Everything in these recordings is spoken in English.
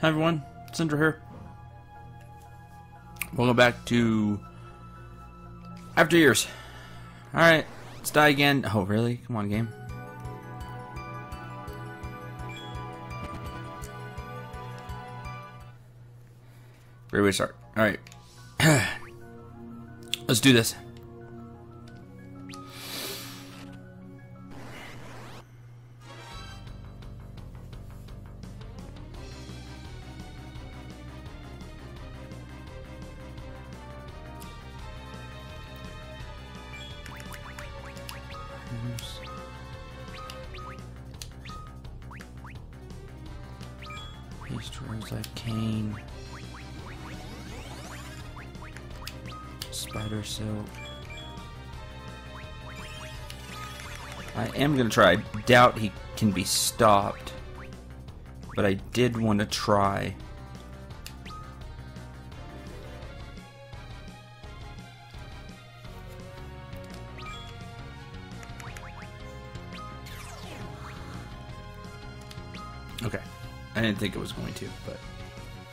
Hi everyone, Cendril here. Welcome back to After Years. Alright, let's die again. Oh really? Come on, game. Great way to start. Alright. Let's do this. East Rosette Cane, Spider Silk. I am gonna try. I doubt he can be stopped, but I did want to try. Okay. I didn't think it was going to, but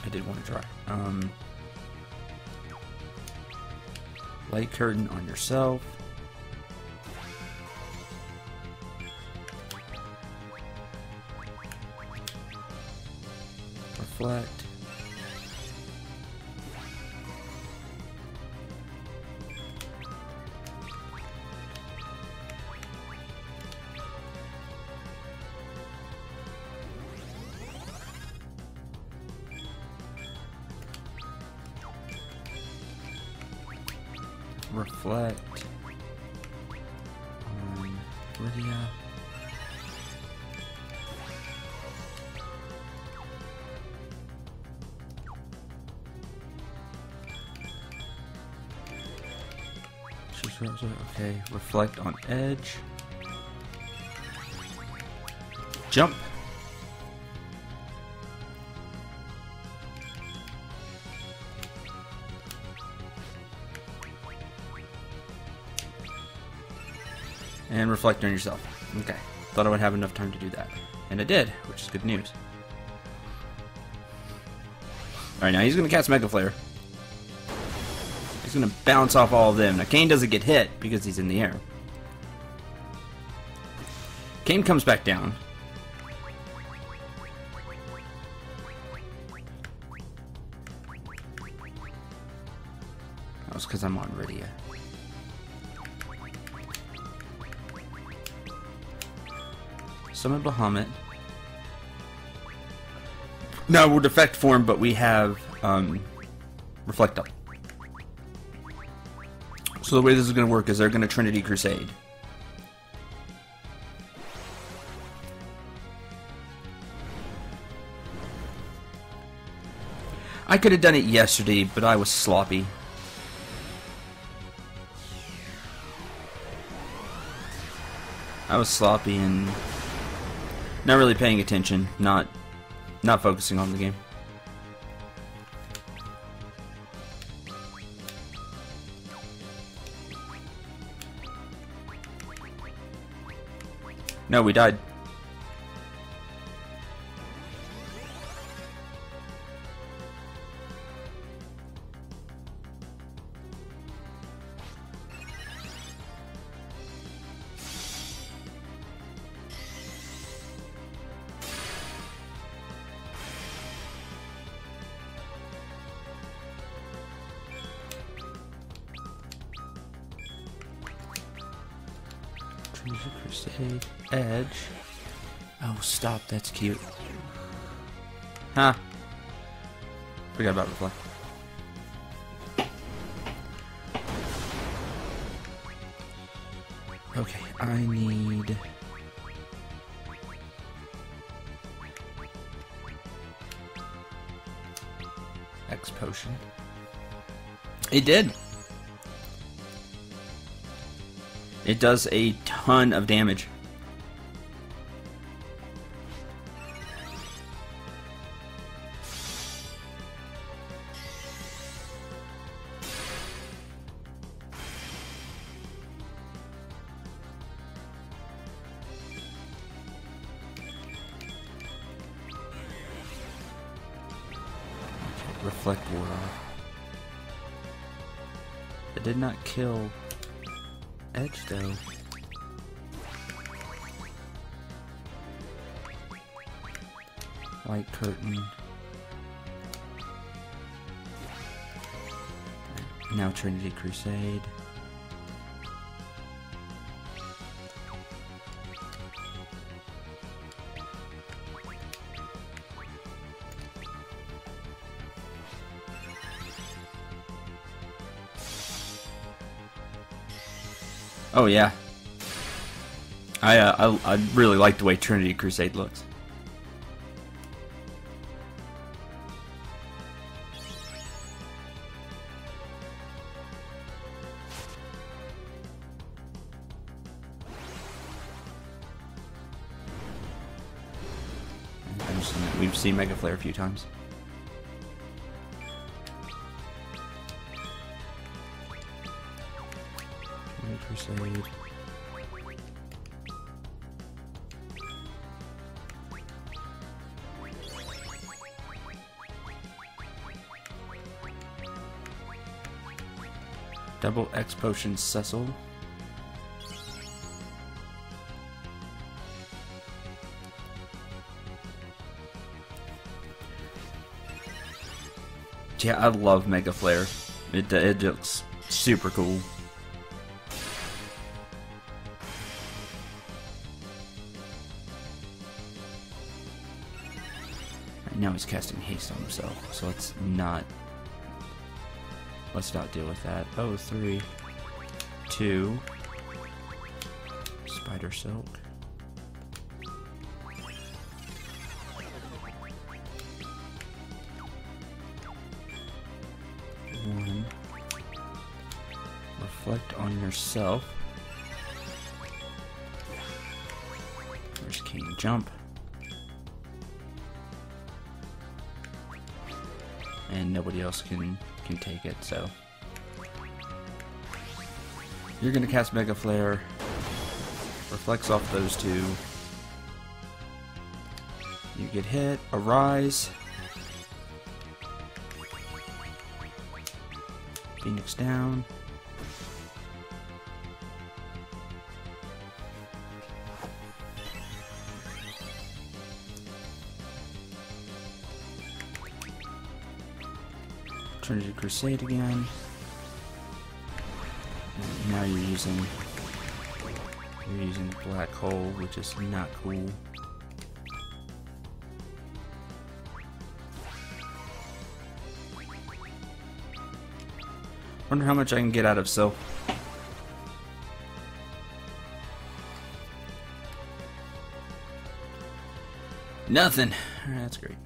I did want to try. Light curtain on yourself. Reflect. Reflect on Lydia. Okay, reflect on edge. Jump. And reflect on yourself. Okay. Thought I would have enough time to do that. And I did, which is good news. Alright, now he's going to cast Mega Flare. He's going to bounce off all of them. Now, Kane doesn't get hit because he's in the air. Kane comes back down. That was because I'm on Rydia. Summon Bahamut. No, we're defect form, but we have Reflect Up. So the way this is going to work is they're going to Trinity Crusade. I could have done it yesterday, but I was sloppy. I was sloppy and not really paying attention, not focusing on the game. No, we died. Crusade, Edge. Oh, stop, that's cute. Huh. Forgot about Reflect. Okay, I need... X potion. It did! It does a ton of damage. Reflect ward off. It did not kill Edge though. White curtain. Now Trinity Crusade. Oh yeah, I really like the way Trinity Crusade looks. We've seen Mega Flare a few times. Crusade. Double X Potion Cecil. Yeah, I love Mega Flare. It looks super cool. Now he's casting haste on himself, so let's not deal with that. Oh, 3, 2, Spider Silk. One. Reflect on yourself. There's King Jump. And nobody else can take it, so you're gonna cast Mega Flare, reflects off those two, you get hit, Arise, Phoenix down, Trinity Crusade again. And now you're using Black Hole, which is not cool. Wonder how much I can get out of Silk. Nothing. Alright, that's great.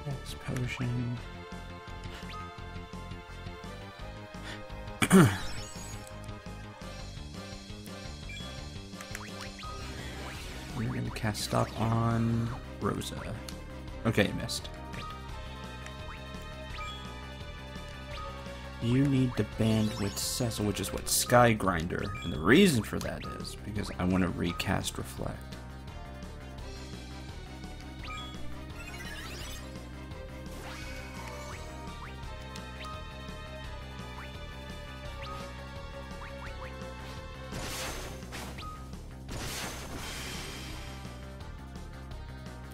X Potion. We're going to cast Stop on Rosa. Okay, you missed. Good. You need to band with Cecil, which is what Sky Grinder. And the reason for that is because I want to recast Reflect.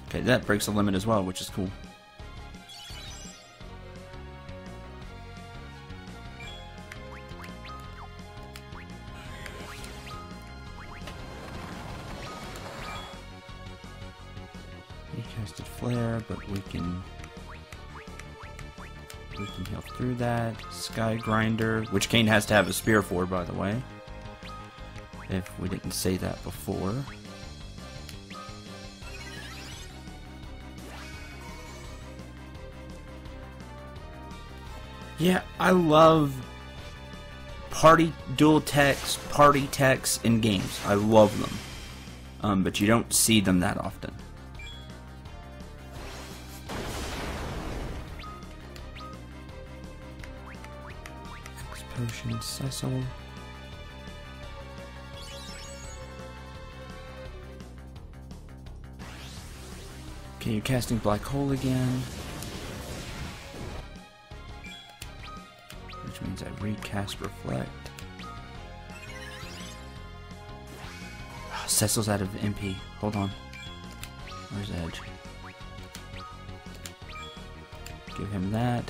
Okay, that breaks the limit as well, which is cool. He casted Flare, but we can heal through that. Sky Grinder, which Kane has to have a spear for, by the way. If we didn't say that before. Yeah, I love party dual techs, party techs in games. I love them. but you don't see them that often. X Potion, Cecil. Okay, you're casting Black Hole again. Which means I recast Reflect. Oh, Cecil's out of MP. Hold on. Where's Edge? Give him that.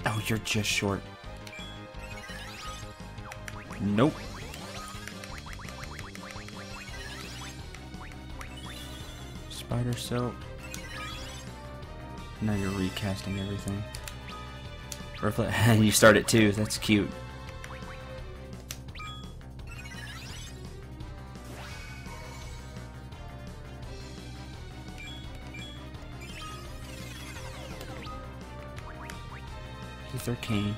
Oh, you're just short. Nope. Spider Silk. Now you're recasting everything. Reflect. You start it too. That's cute. He's Arcane.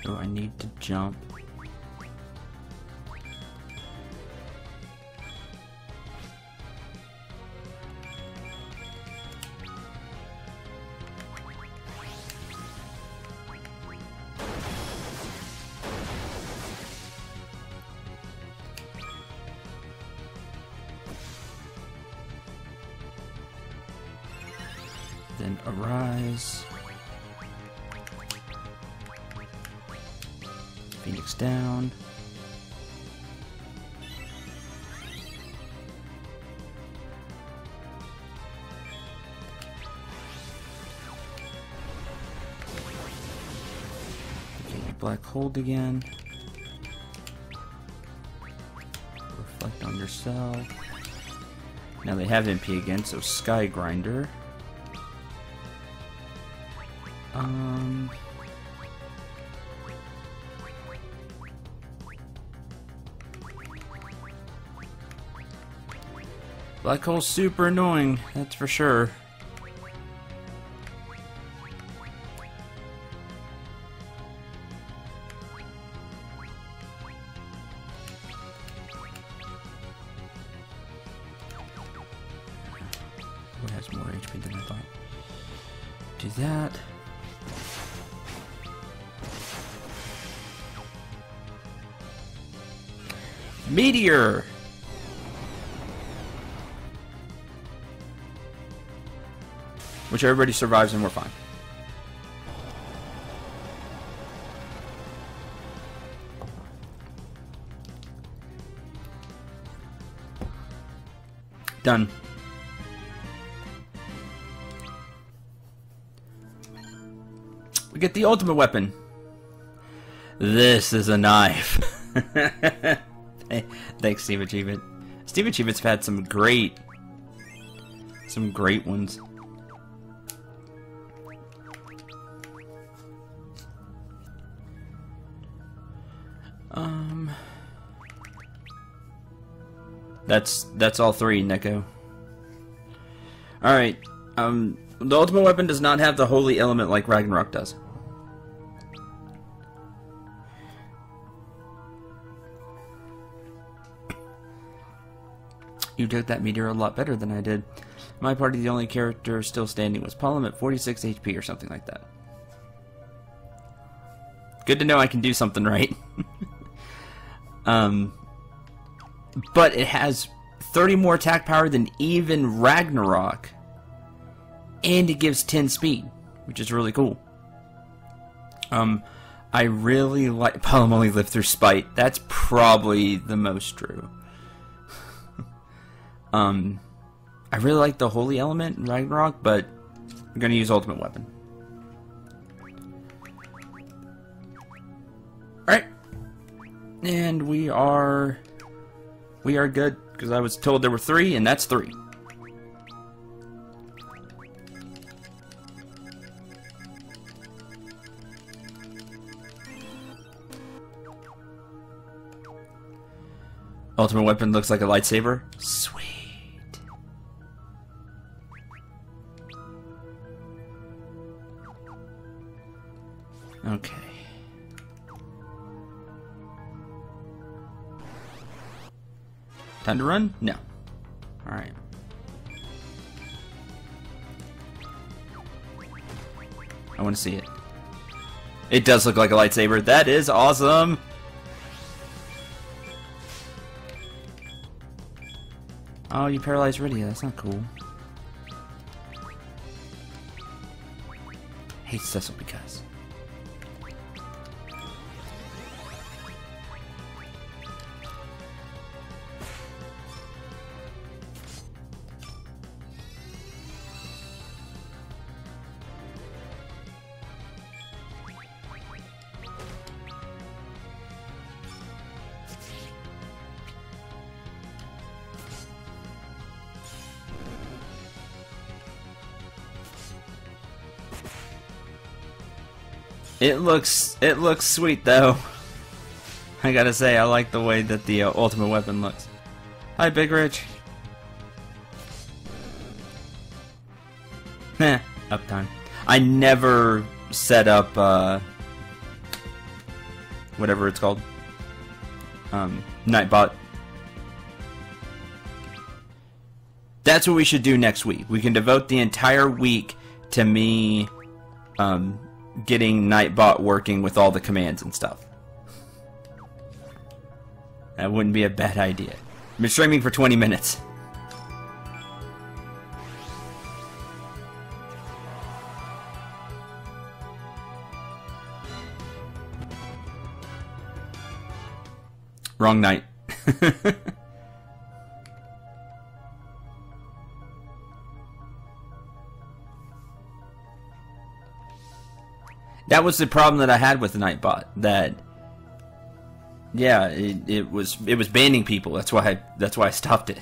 Oh, I need to jump. Then Arise. Phoenix down. Okay, Black Hold again. Reflect on yourself. Now they have MP again, so Sky Grinder. Black Hole's super annoying, that's for sure. Who has more HP than I thought? Do that. Meteor! Which everybody survives and we're fine. Done. We get the ultimate weapon. This is a knife. Thanks, Steam Achievement. Steam Achievement's had some great ones. That's all three, Neko. Alright, the ultimate weapon does not have the holy element like Ragnarok does. You took that meteor a lot better than I did. My party, the only character still standing was Palom at 46 HP or something like that. Good to know I can do something right. But it has 30 more attack power than even Ragnarok. And it gives 10 speed, which is really cool. I really like... Palom only lived through Spite. That's probably the most true. I really like the holy element in Ragnarok, but I'm going to use ultimate weapon. Alright. And we are good, because I was told there were 3, and that's 3. Ultimate weapon looks like a lightsaber. Sweet. Okay. Time to run? No. Alright. I want to see it. It does look like a lightsaber. That is awesome! Oh, you paralyzed Rydia. That's not cool. I hate Cecil because... It looks sweet though. I gotta say, I like the way that the ultimate weapon looks. Hi, Big Rich. Heh, uptime. I never set up whatever it's called. Nightbot. That's what we should do next week. We can devote the entire week to me getting Nightbot working with all the commands and stuff. That wouldn't be a bad idea. I've been streaming for 20 minutes. Wrong night. That was the problem that I had with the Nightbot. That, yeah, it was banning people. That's why I stopped it.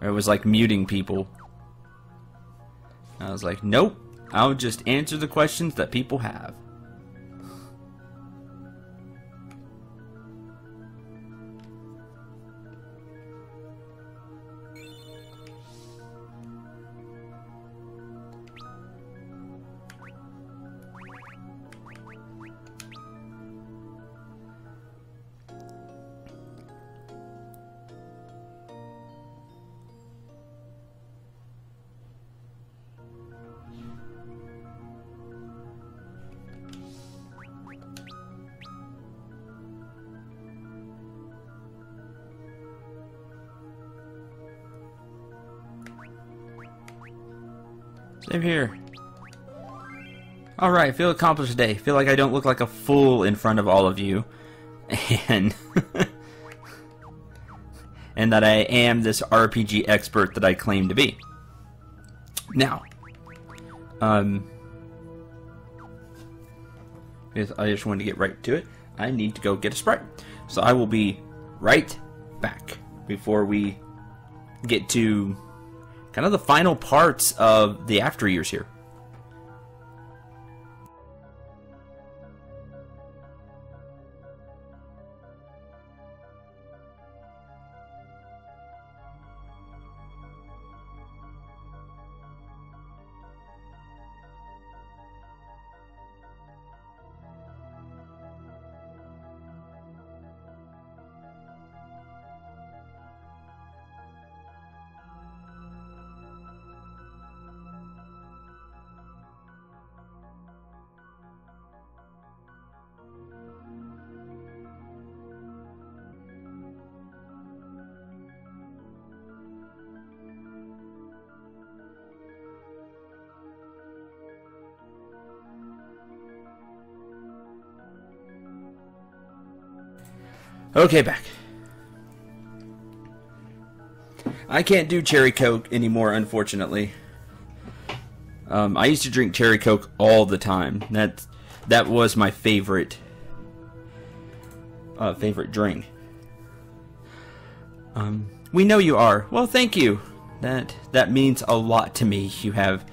It was like muting people. I was like, nope. I'll just answer the questions that people have. Same here. Alright, feel accomplished today. Feel like I don't look like a fool in front of all of you. And and that I am this RPG expert that I claim to be. Now, I just wanted to get right to it. I need to go get a Sprite. So I will be right back before we get to kind of the final parts of the after years here. Okay, back. I can't do cherry Coke anymore, unfortunately. I used to drink cherry Coke all the time. That was my favorite drink. We know you are. Well, thank you. That means a lot to me. You have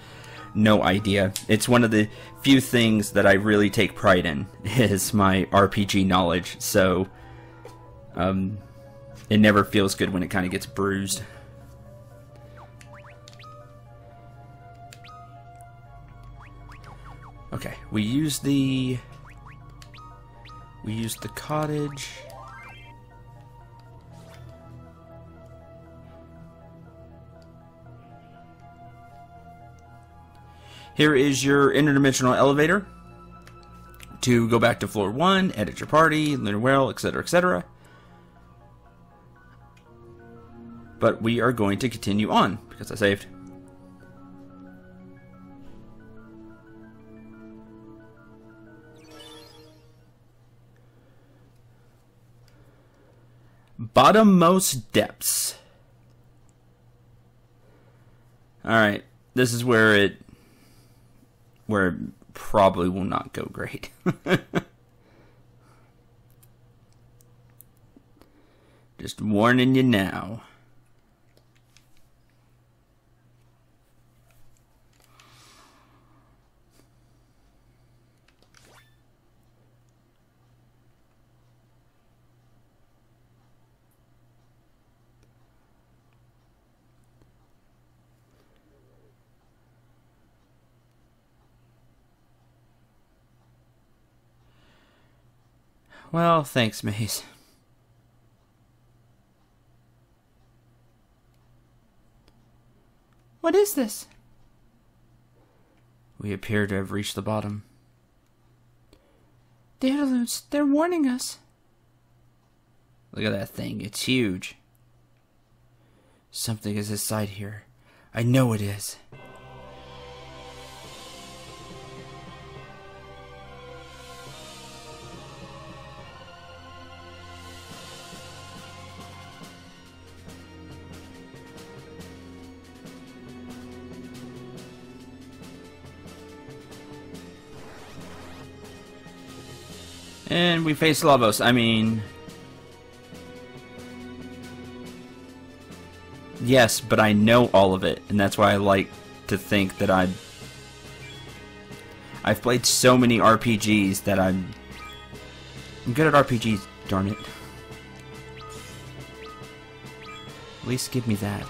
no idea. It's one of the few things that I really take pride in, is my RPG knowledge. So it never feels good when it kind of gets bruised. We used the cottage. Here is your interdimensional elevator to go back to floor 1, edit your party, lunar whale, etc., etc. But we are going to continue on because I saved. Bottommost depths. Alright, this is where it probably will not go great. Just warning you now. Well, thanks, Maze. What is this? We appear to have reached the bottom. The interludes, they're warning us. Look at that thing, it's huge. Something is inside here. I know it is. And we face Lavos. I mean... yes, but I know all of it. And that's why I like to think that I've played so many RPGs that I'm good at RPGs, darn it. At least give me that.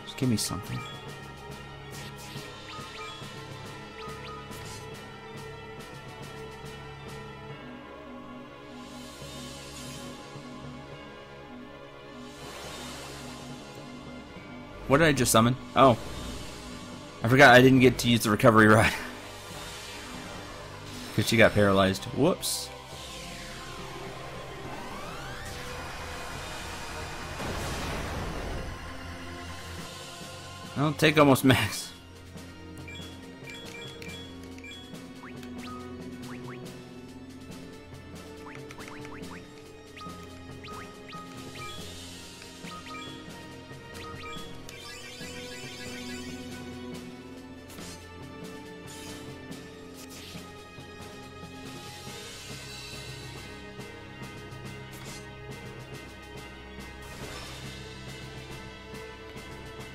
Just give me something. What did I just summon? Oh. I forgot I didn't get to use the recovery rod. Because she got paralyzed. Whoops. I'll take almost max.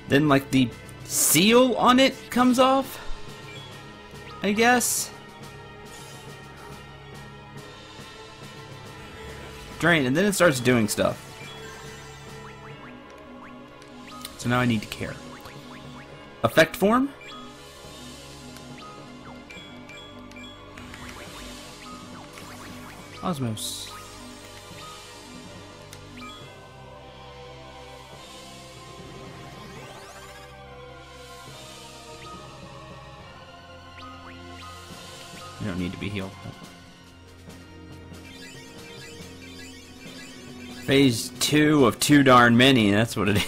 Then, like, the seal on it comes off, I guess. Drain, and then it starts doing stuff. So now I need to care. Effect form? Osmos. You don't need to be healed. Phase 2 of too darn many, that's what it is.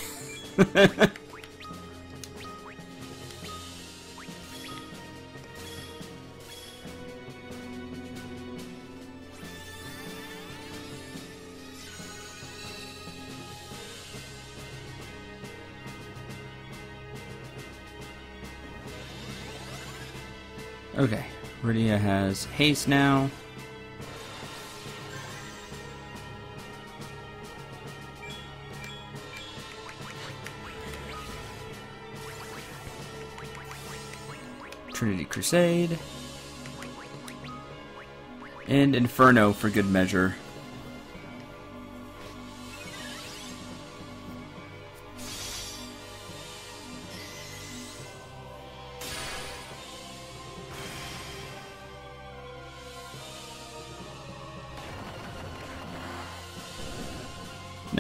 Okay. Rydia has haste now. Trinity Crusade. And Inferno for good measure.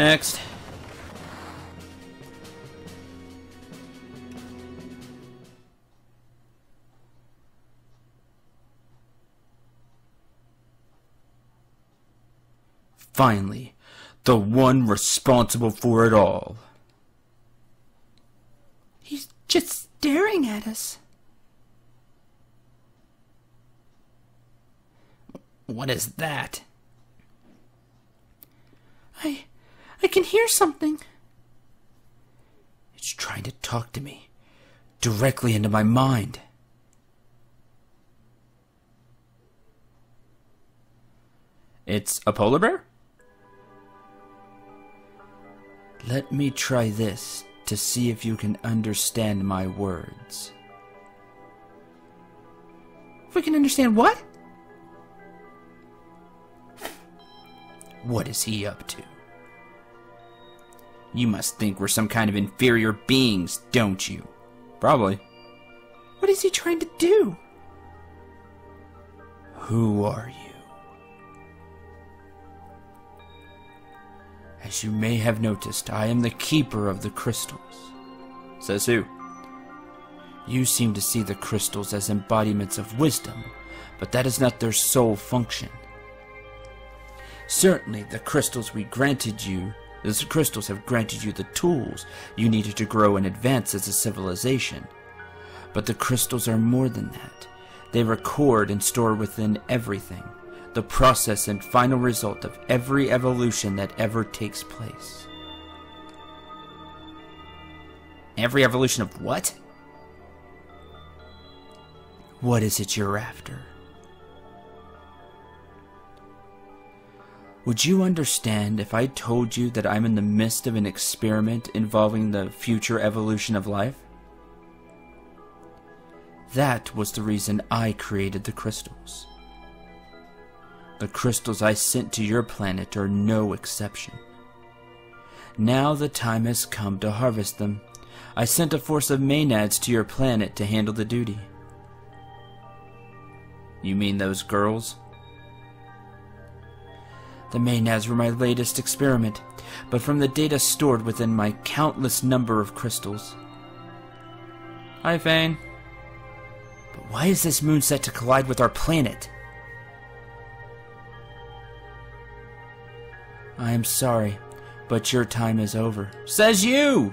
Next. Finally, the one responsible for it all. He's just staring at us. What is that? I can hear something. It's trying to talk to me, directly into my mind. It's a polar bear? Let me try this to see if you can understand my words. If we can understand what? What is he up to? You must think we're some kind of inferior beings, don't you? Probably. What is he trying to do? Who are you? As you may have noticed, I am the keeper of the crystals. Says who? You seem to see the crystals as embodiments of wisdom, but that is not their sole function. Certainly, the crystals have granted you the tools you needed to grow and advance as a civilization. But the crystals are more than that. They record and store within everything, the process and final result of every evolution that ever takes place. Every evolution of what? What is it you're after? Would you understand if I told you that I'm in the midst of an experiment involving the future evolution of life? That was the reason I created the crystals. The crystals I sent to your planet are no exception. Now the time has come to harvest them. I sent a force of Maenads to your planet to handle the duty. You mean those girls? The Maenads were my latest experiment, but from the data stored within my countless number of crystals. Hi, Fane. But why is this moon set to collide with our planet? I am sorry, but your time is over. Says you!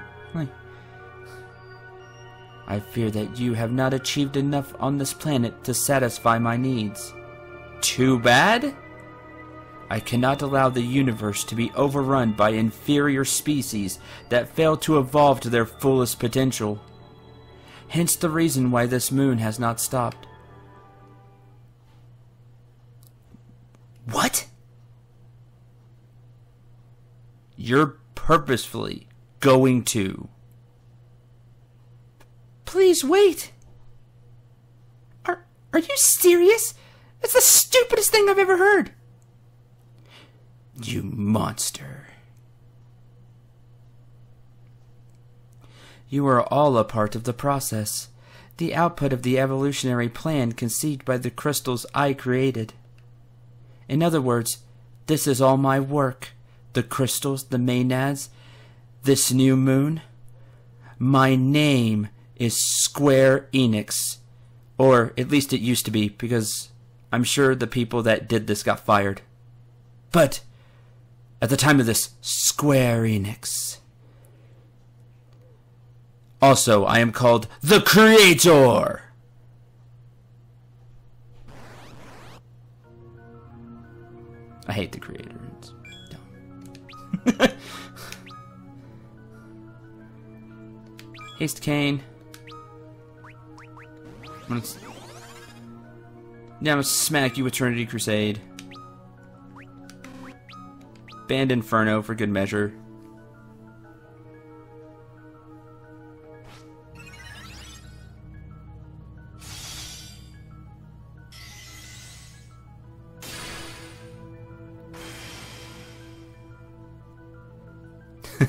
I fear that you have not achieved enough on this planet to satisfy my needs. Too bad? I cannot allow the universe to be overrun by inferior species that fail to evolve to their fullest potential. Hence the reason why this moon has not stopped. What? You're purposefully going to. Please wait. Are you serious? It's the stupidest thing I've ever heard. You monster. You are all a part of the process, the output of the evolutionary plan conceived by the crystals I created. In other words, this is all my work. The crystals, the Maenads, this new moon. My name is Square Enix. Or at least it used to be, because I'm sure the people that did this got fired. But at the time of this, Square Enix. Also, I am called the Creator! I hate the Creator. It's dumb. Haste Cane. I'm gonna smack you with Trinity Crusade. Band Inferno for good measure.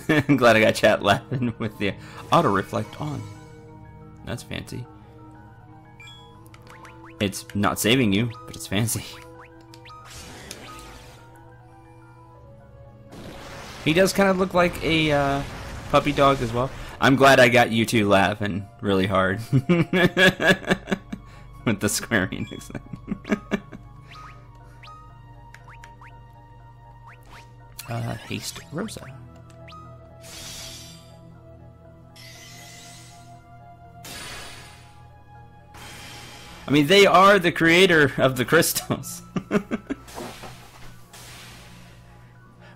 I'm glad I got chat laughing with the auto reflect on. That's fancy. It's not saving you, but it's fancy. He does kind of look like a puppy dog as well. I'm glad I got you two laughing really hard with the Square Enix thing. Haste Rosa. I mean, they are the creator of the crystals.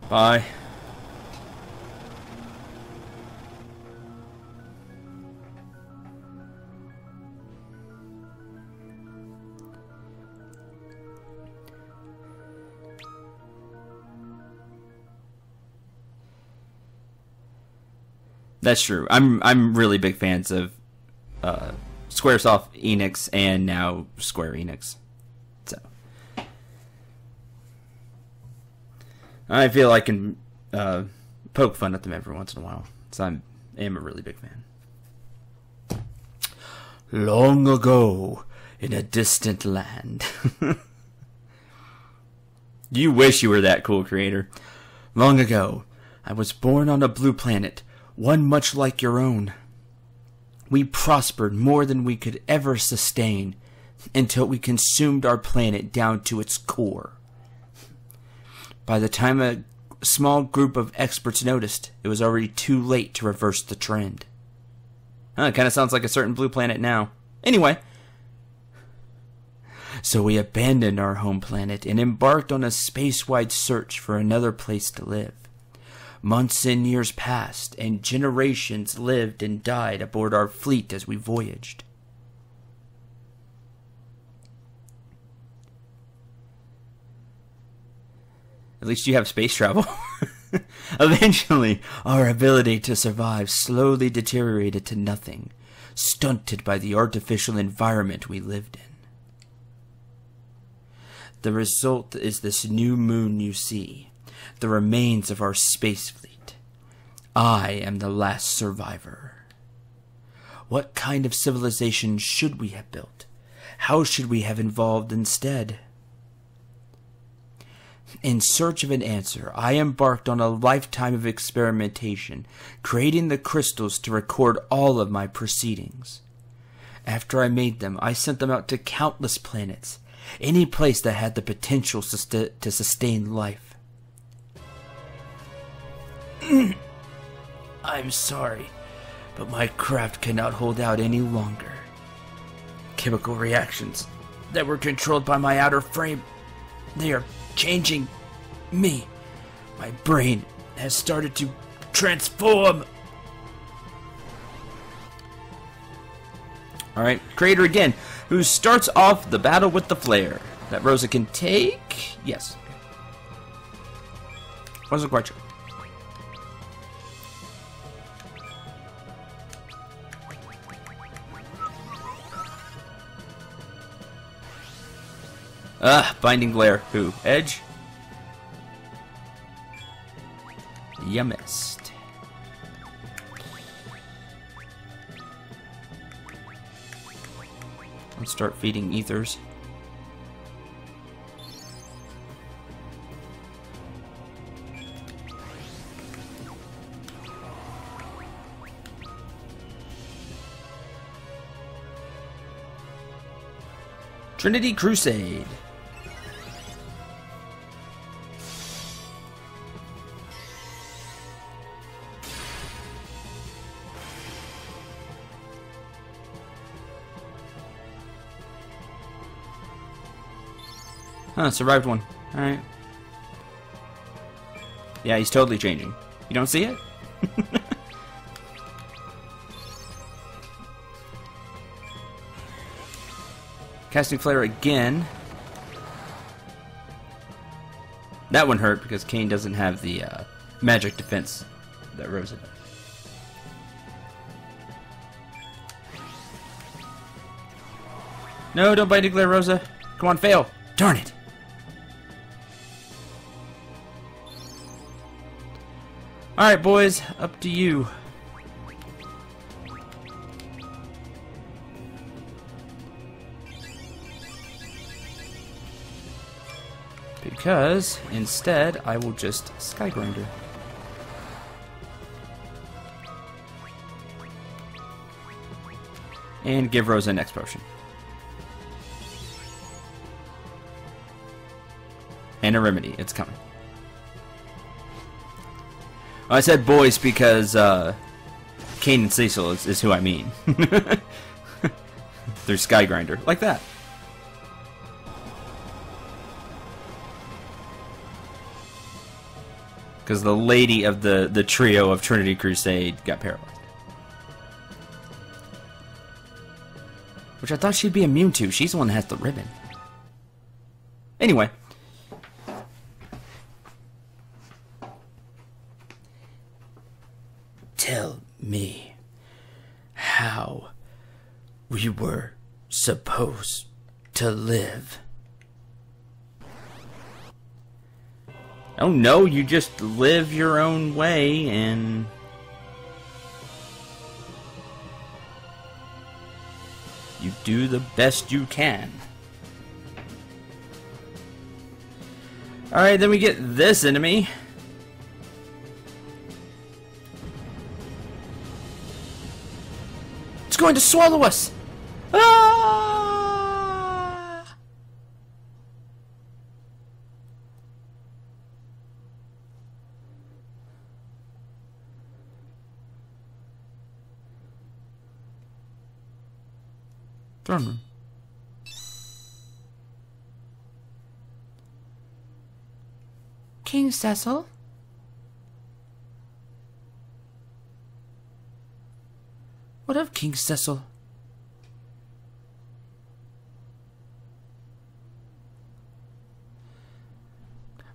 Bye. That's true. I'm really big fans of Squaresoft Enix and now Square Enix. So I feel I can poke fun at them every once in a while. So I am a really big fan. Long ago, in a distant land. You wish you were that cool, creator. Long ago, I was born on a blue planet, one much like your own. We prospered more than we could ever sustain until we consumed our planet down to its core. By the time a small group of experts noticed, it was already too late to reverse the trend. It kind of sounds like a certain blue planet now. Anyway, so we abandoned our home planet and embarked on a space-wide search for another place to live. Months and years passed, and generations lived and died aboard our fleet as we voyaged. At least you have space travel. Eventually, our ability to survive slowly deteriorated to nothing, stunted by the artificial environment we lived in. The result is this new moon you see, the remains of our space fleet. I am the last survivor. What kind of civilization should we have built? How should we have evolved instead? In search of an answer, I embarked on a lifetime of experimentation, creating the crystals to record all of my proceedings. After I made them, I sent them out to countless planets, any place that had the potential to sustain life. I'm sorry, but my craft cannot hold out any longer. Chemical reactions that were controlled by my outer frame, they are changing me. My brain has started to transform. Alright, creator again, who starts off the battle with the flare. That Rosa can take? Yes. Wasn't quite sure. Binding glare. Who? Edge? You missed. Let's start feeding ethers. Trinity Crusade. Huh, survived one. Alright. Yeah, he's totally changing. You don't see it? Casting Flare again. That one hurt because Kane doesn't have the magic defense that Rosa does. No, don't Binding Glare, Rosa. Come on, fail. Darn it. Alright, boys. Up to you. Because, instead, I will just Sky Grinder. And give Rosa a next potion. And a remedy. It's coming. I said boys because Kane and Cecil is who I mean. They're Skygrinder. Like that. Because the lady of the trio of Trinity Crusade got paralyzed. Which I thought she'd be immune to. She's the one that has the ribbon. Anyway. Tell me how we were supposed to live. Oh no, you just live your own way and you do the best you can. Alright, then we get this enemy. It's going to swallow us! Ah! Throne room. King Cecil? What of King Cecil?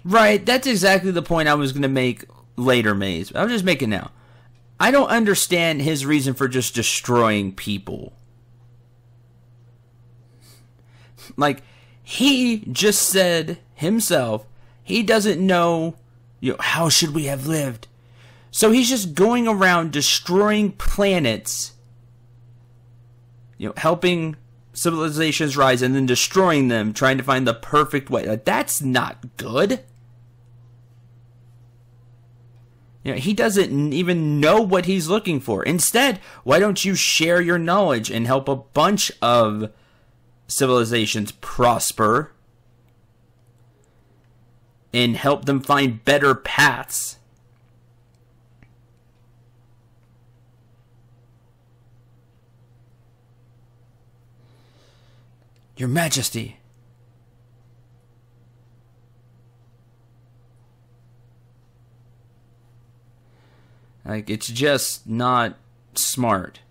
Right, that's exactly the point I was going to make later, Maze. I'll just make it now. I don't understand his reason for just destroying people. Like, he just said himself, he doesn't know, how should we have lived? So he's just going around destroying planets, helping civilizations rise and then destroying them, trying to find the perfect way. Like, that's not good. He doesn't even know what he's looking for. Instead, why don't you share your knowledge and help a bunch of civilizations prosper and help them find better paths? Your Majesty. Like, it's just not smart.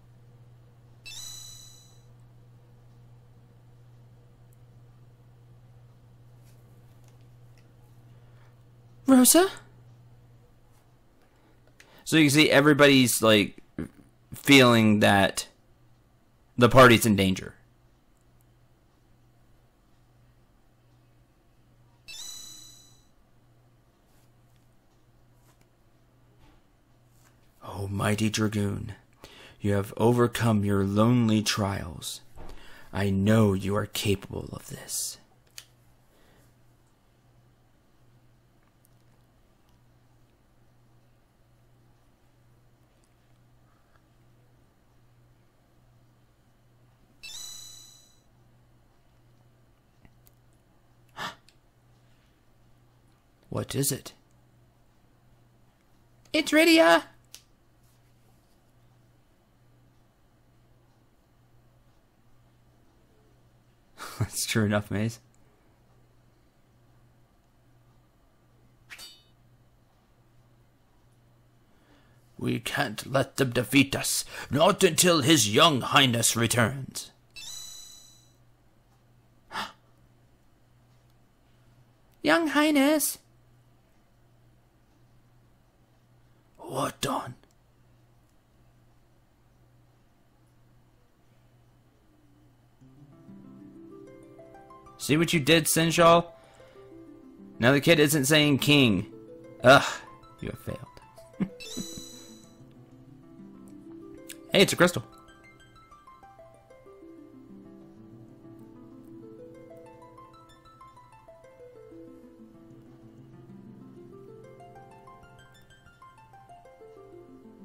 Rosa? So you can see everybody's, like, feeling that the party's in danger. Oh, mighty Dragoon, you have overcome your lonely trials. I know you are capable of this. What is it? It's Rydia! That's true enough, Maze. We can't let them defeat us, not until His Young Highness returns. Young Highness? What done? See what you did, Cendril? Now the kid isn't saying king. Ugh, you have failed. Hey, it's a crystal.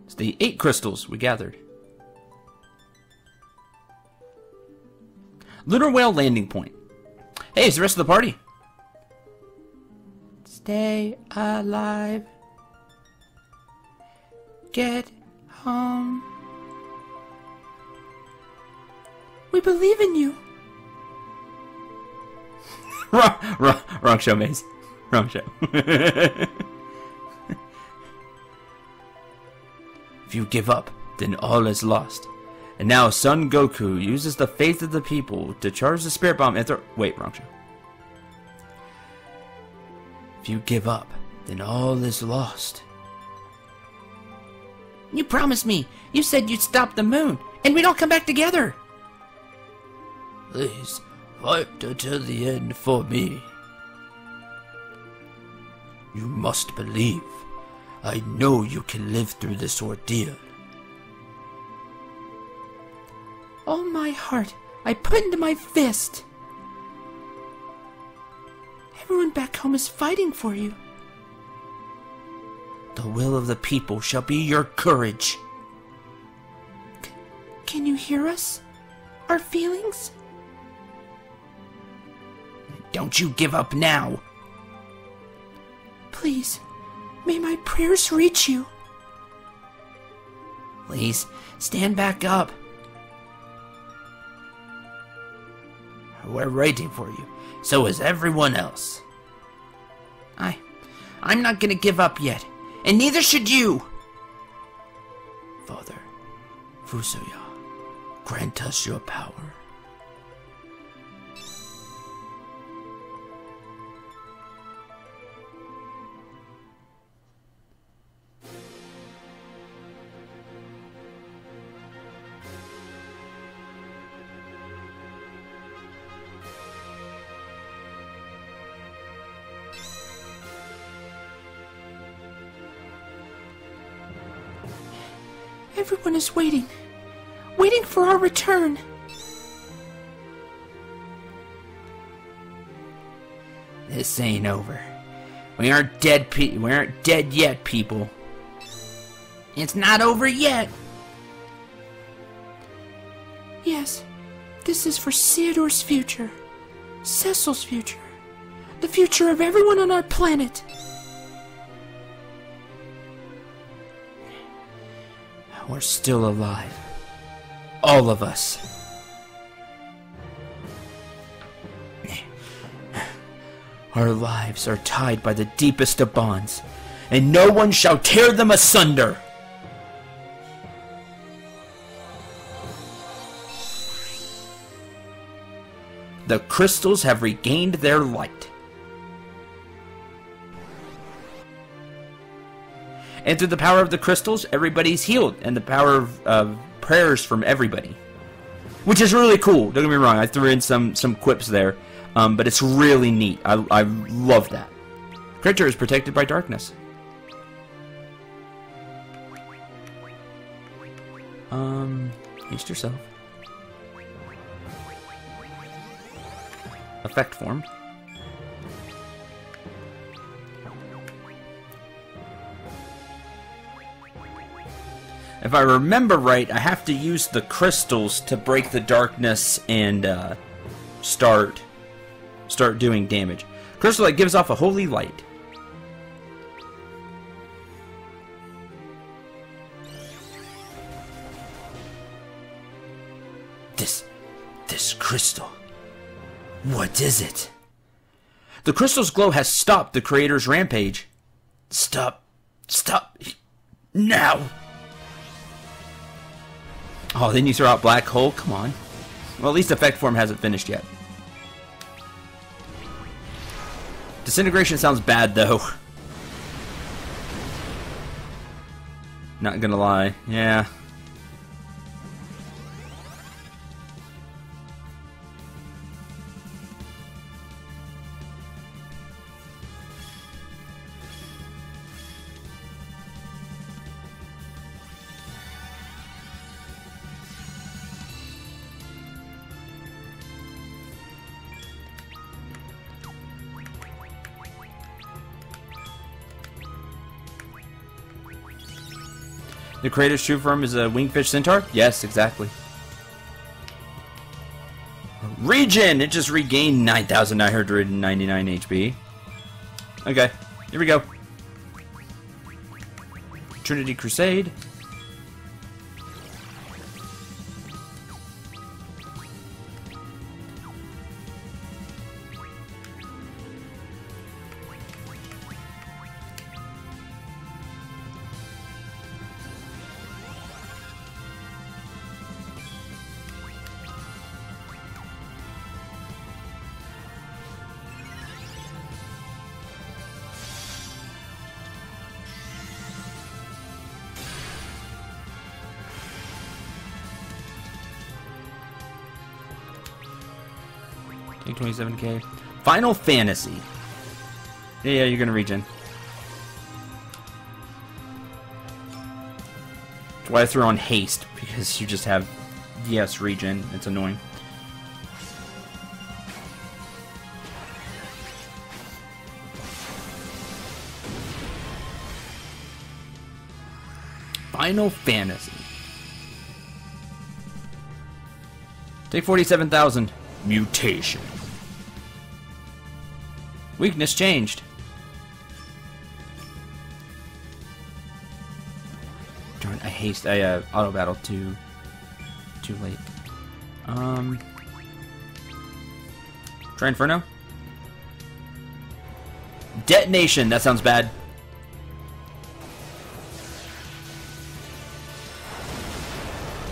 It's the 8 crystals we gathered. Lunar Whale Landing Point. Hey, it's the rest of the party. Stay alive. Get home. We believe in you. Wrong show, Maze. Wrong show. If you give up, then all is lost. And now Son Goku uses the faith of the people to charge the spirit bomb and throw... Wait, wrong show. If you give up, then all is lost. You promised me. You said you'd stop the moon, and we don't come back together. Please, fight until the end for me. You must believe. I know you can live through this ordeal. All my heart I put into my fist. Everyone back home is fighting for you. The will of the people shall be your courage. Can you hear us? Our feelings? Don't you give up now. Please, may my prayers reach you. Please, stand back up. We're waiting for you. So is everyone else. I'm not gonna give up yet. And neither should you. Father, Fusoya, grant us your power. Everyone is waiting. Waiting for our return. This ain't over. We aren't dead yet, people. It's not over yet. Yes, this is for Ceodor's future. Cecil's future. The future of everyone on our planet. We're still alive. All of us. Our lives are tied by the deepest of bonds, and no one shall tear them asunder. The crystals have regained their light. And through the power of the crystals, everybody's healed. And the power of prayers from everybody. Which is really cool. Don't get me wrong. I threw in some quips there. But it's really neat. I love that. Creature is protected by darkness. Haste yourself. Effect form. If I remember right, I have to use the crystals to break the darkness and start doing damage. Crystal light gives off a holy light. This crystal. What is it? The crystal's glow has stopped the creator's rampage. Stop. Now. Oh, then you throw out black hole? Come on. Well, at least effect form hasn't finished yet. Disintegration sounds bad, though. Not gonna lie. Yeah. The creator's true form is a wingfish centaur? Yes, exactly. Regen! It just regained 9,999 HP. Okay, here we go. Trinity Crusade. Take 27k. Final Fantasy. Yeah, you're gonna regen. That's why I threw on haste, because you just have yes regen. It's annoying. Final Fantasy. Take 47,000. Mutation. Weakness changed. Darn, I haste. I auto battle too late. Try Inferno. Detonation. That sounds bad.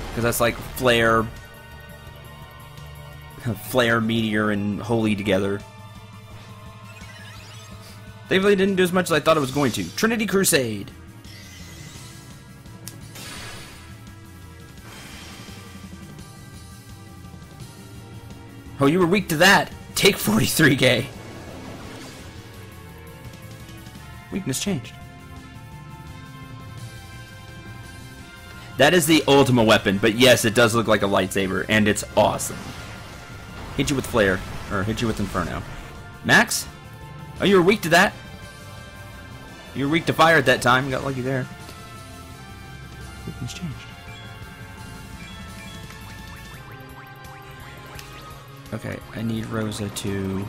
Because that's like flare. Flare, Meteor, and Holy together. Thankfully, didn't do as much as I thought it was going to. Trinity Crusade. Oh, you were weak to that. Take 43k. Weakness changed. That is the ultimate weapon, but yes, it does look like a lightsaber, and it's awesome. Hit you with Flare, or hit you with Inferno. Max? Oh, you were weak to that? You were weak to fire at that time. You got lucky there. Weakness changed. Okay, I need Rosa to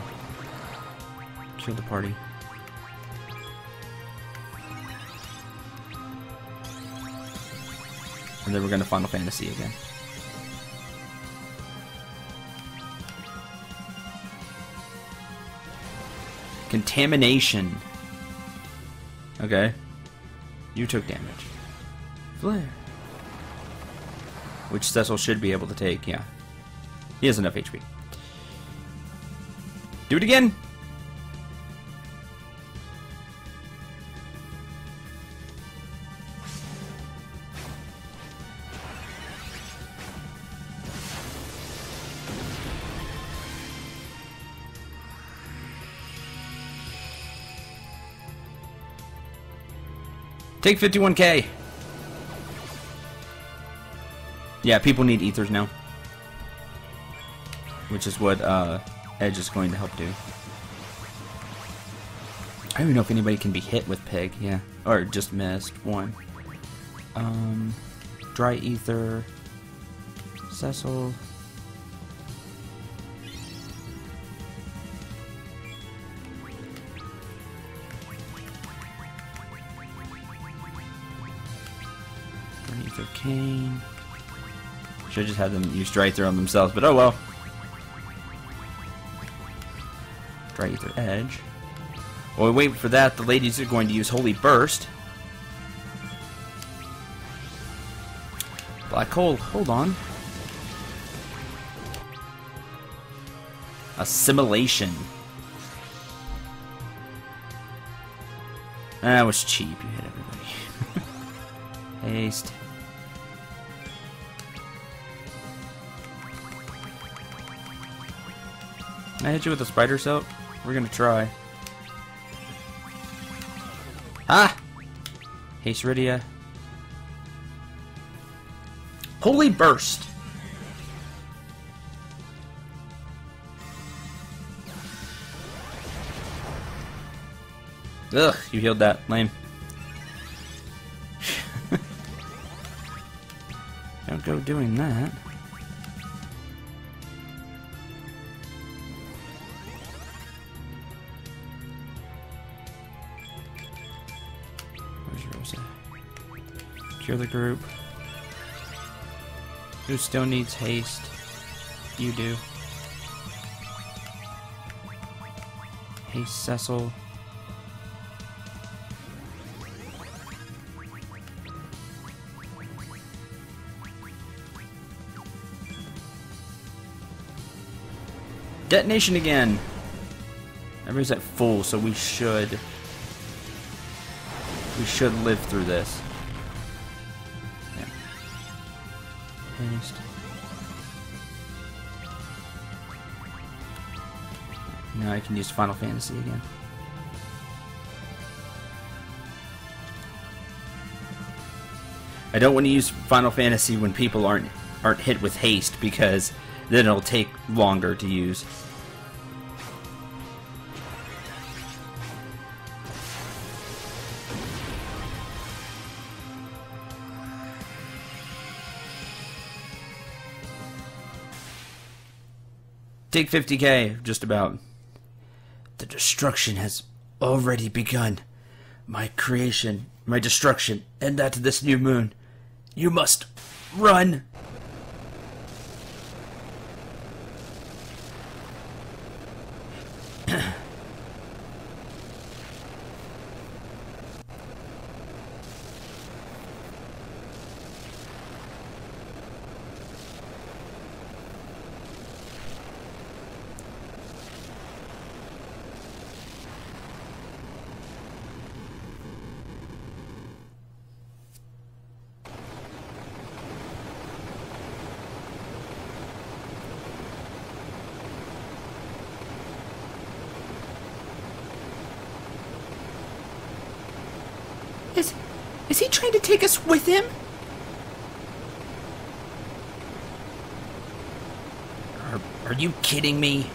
kill the party. And then we're going to Final Fantasy again. Contamination. Okay. You took damage. Flare. Which Cecil should be able to take, yeah. He has enough HP. Do it again! Take 51k. Yeah, people need ethers now. Which is what Edge is going to help do. I don't even know if anybody can be hit with Pig, yeah. Or just missed one. Dry Ether. Cecil. Ether Cane. Should just have them use Dry Ether on themselves, but oh well. Dry Ether Edge. While we wait for that, the ladies are going to use Holy Burst. Black Hole, hold on. Assimilation. That was cheap, you hit everybody. Haste. Can I hit you with a spider silk? We're gonna try. Ah! Haste Rydia. Holy Burst! Ugh, you healed that. Lame. Don't go doing that. Cure the group. Who still needs haste? You do. Haste Cecil. Detonation again! Everybody's at full, so we should live through this. Yeah. Haste. Now I can use Final Fantasy again. I don't want to use Final Fantasy when people aren't hit with haste, because then it'll take longer to use. Take 50k, just about. The destruction has already begun. My creation, my destruction, and that of this new moon. You must run! Is he trying to take us with him? Are you kidding me?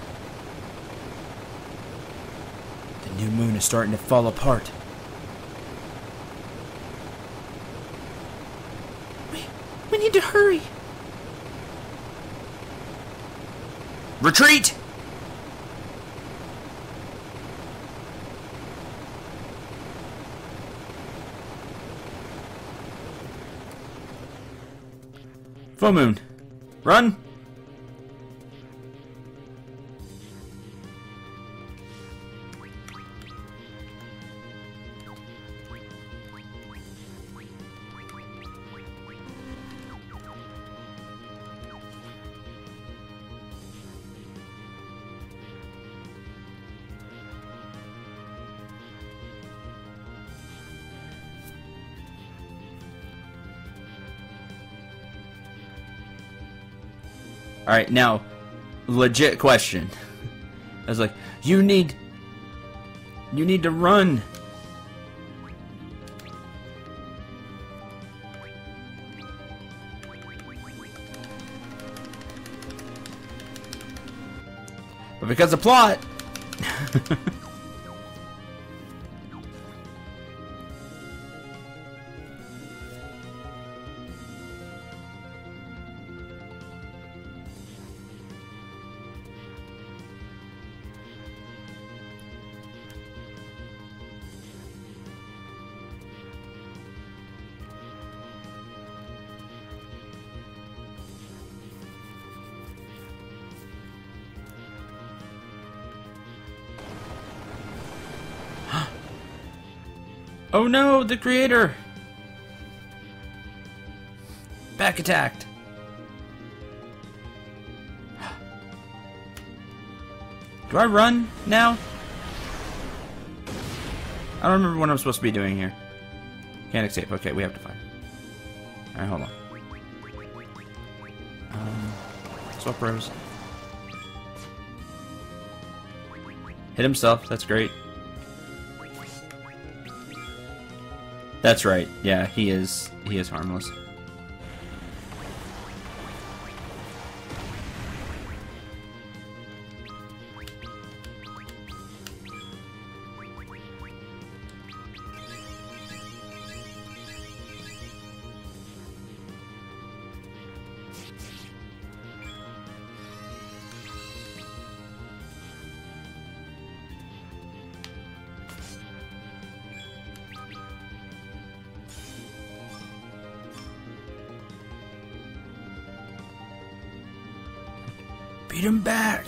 The new moon is starting to fall apart. We need to hurry. Retreat! Full moon. Run! Alright, now, legit question. I was like, you need to run. But because of plot. Oh no, the creator! Back attacked. Do I run now? I don't remember what I'm supposed to be doing here. Can't escape. Okay, we have to find. Alright, hold on. Swap Rose. Hit himself, that's great. That's right. Yeah, he is harmless. Beat him back.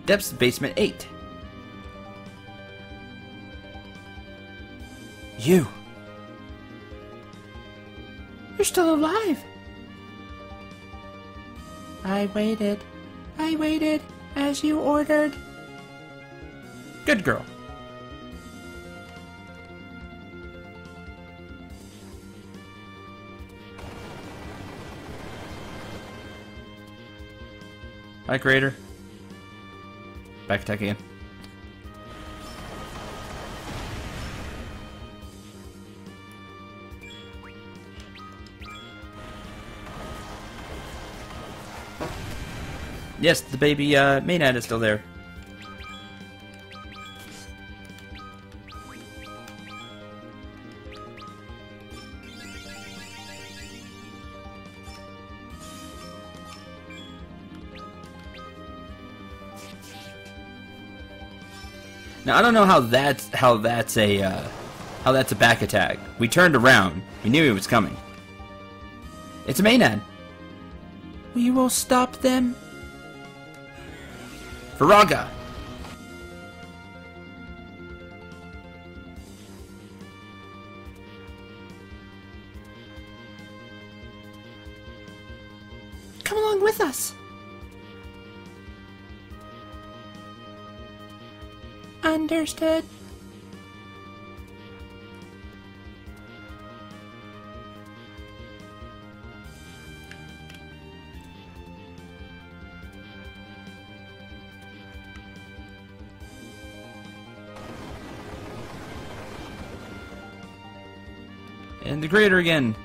Depths basement 8. You. You're still alive. I waited as you ordered. Good girl. Hi, Creator. Back attack again. Yes, the baby Maynard is still there. Now I don't know how that's a back attack. We turned around. We knew he was coming. It's a Maynard. We will stop them. Faraga. Come along with us. Understood. And the Creator again.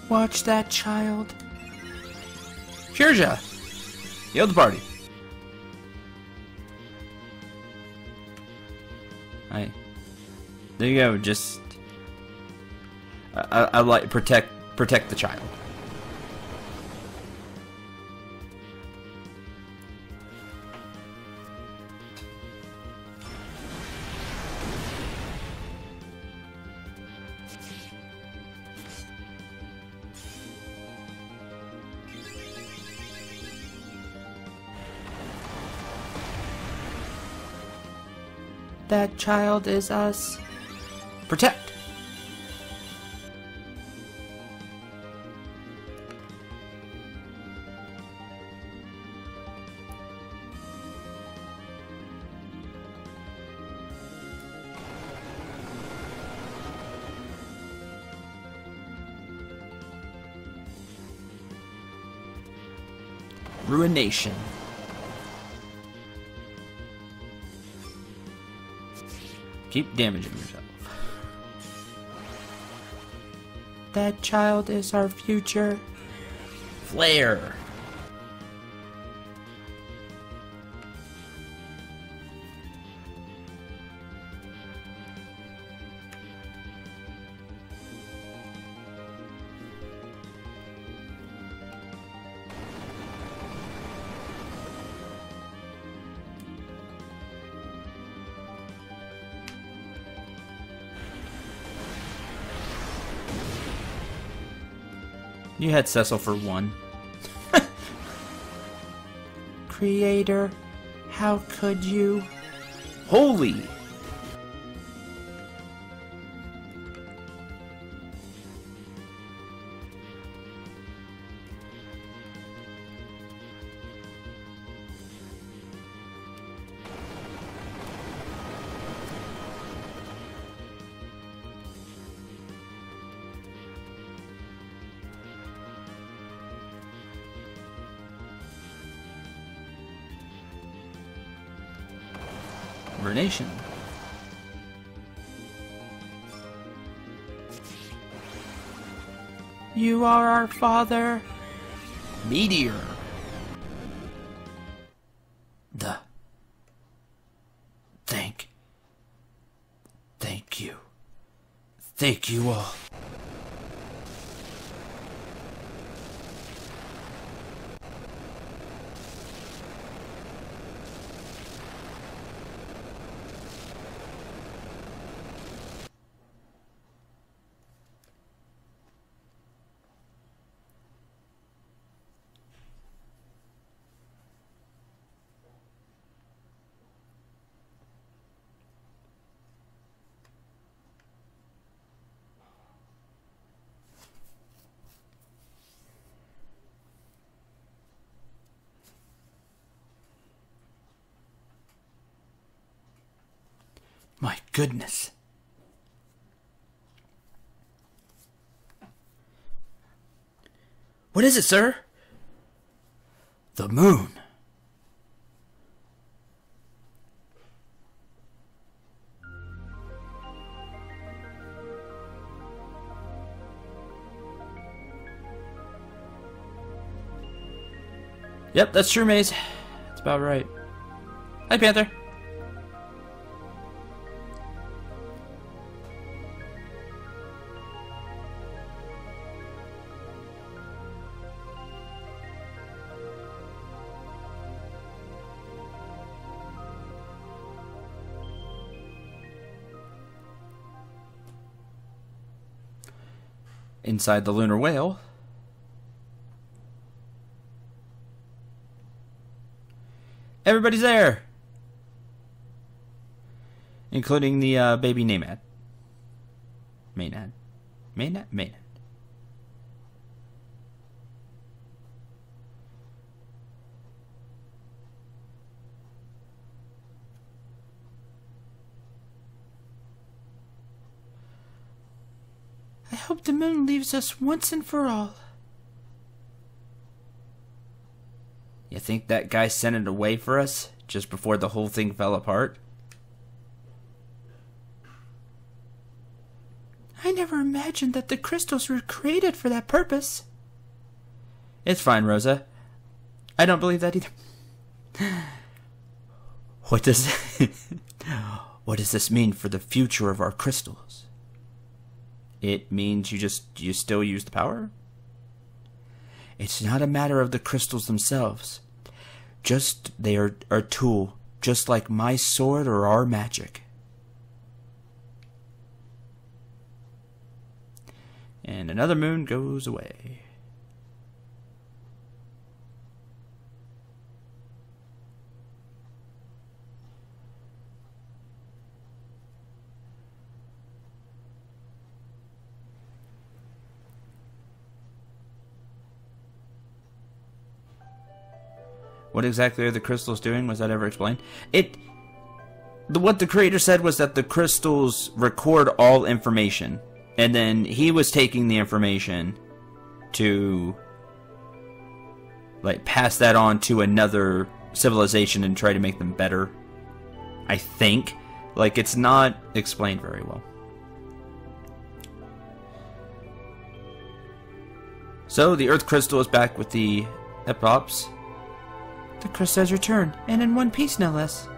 Watch that child. Shirja. Heal the party. There you go. Just I like protect the child. That child is us. Protect. Ruination. Keep damaging yourself. That child is our future. Flare. You had Cecil for 1. Creator, how could you? Holy! Nation. You are our father. Meteor. Thank you. Thank you all. My goodness. What is it, sir? The moon. Yep, that's true, Maze. That's about right. Hi, Panther. Inside the lunar whale, everybody's there, including the baby Maynard. I hope the moon leaves us once and for all. You think that guy sent it away for us just before the whole thing fell apart? I never imagined that the crystals were created for that purpose. It's fine, Rosa. I don't believe that either. What does this mean for the future of our crystals? It means you still use the power? It's not a matter of the crystals themselves. Just they are a tool, just like my sword or our magic. And another moon goes away. What exactly are the crystals doing? Was that ever explained? What the creator said was that the crystals record all information, and then he was taking the information to pass that on to another civilization and try to make them better. I think. It's not explained very well. So the Earth crystal is back with the Epops. The crystal has returned, and in one piece no less.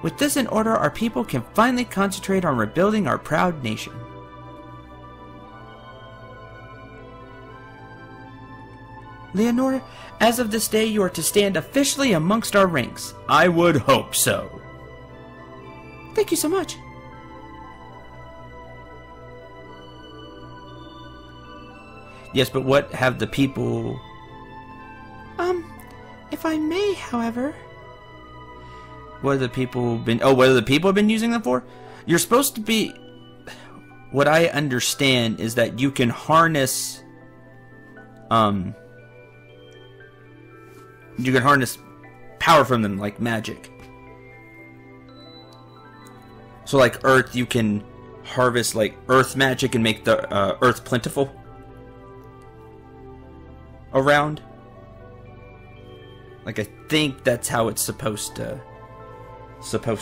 With this in order, our people can finally concentrate on rebuilding our proud nation. Leonora, as of this day, you are to stand officially amongst our ranks. I would hope so. Thank you so much. Yes, but what have the people... If If I may, however... What have the people been... Oh, what have the people been using them for? You're supposed to be... What I understand is that you can harness... You can harness power from them, like magic. So, like Earth, you can harvest, like, Earth magic and make the Earth plentiful around. Like, I think that's how it's supposed to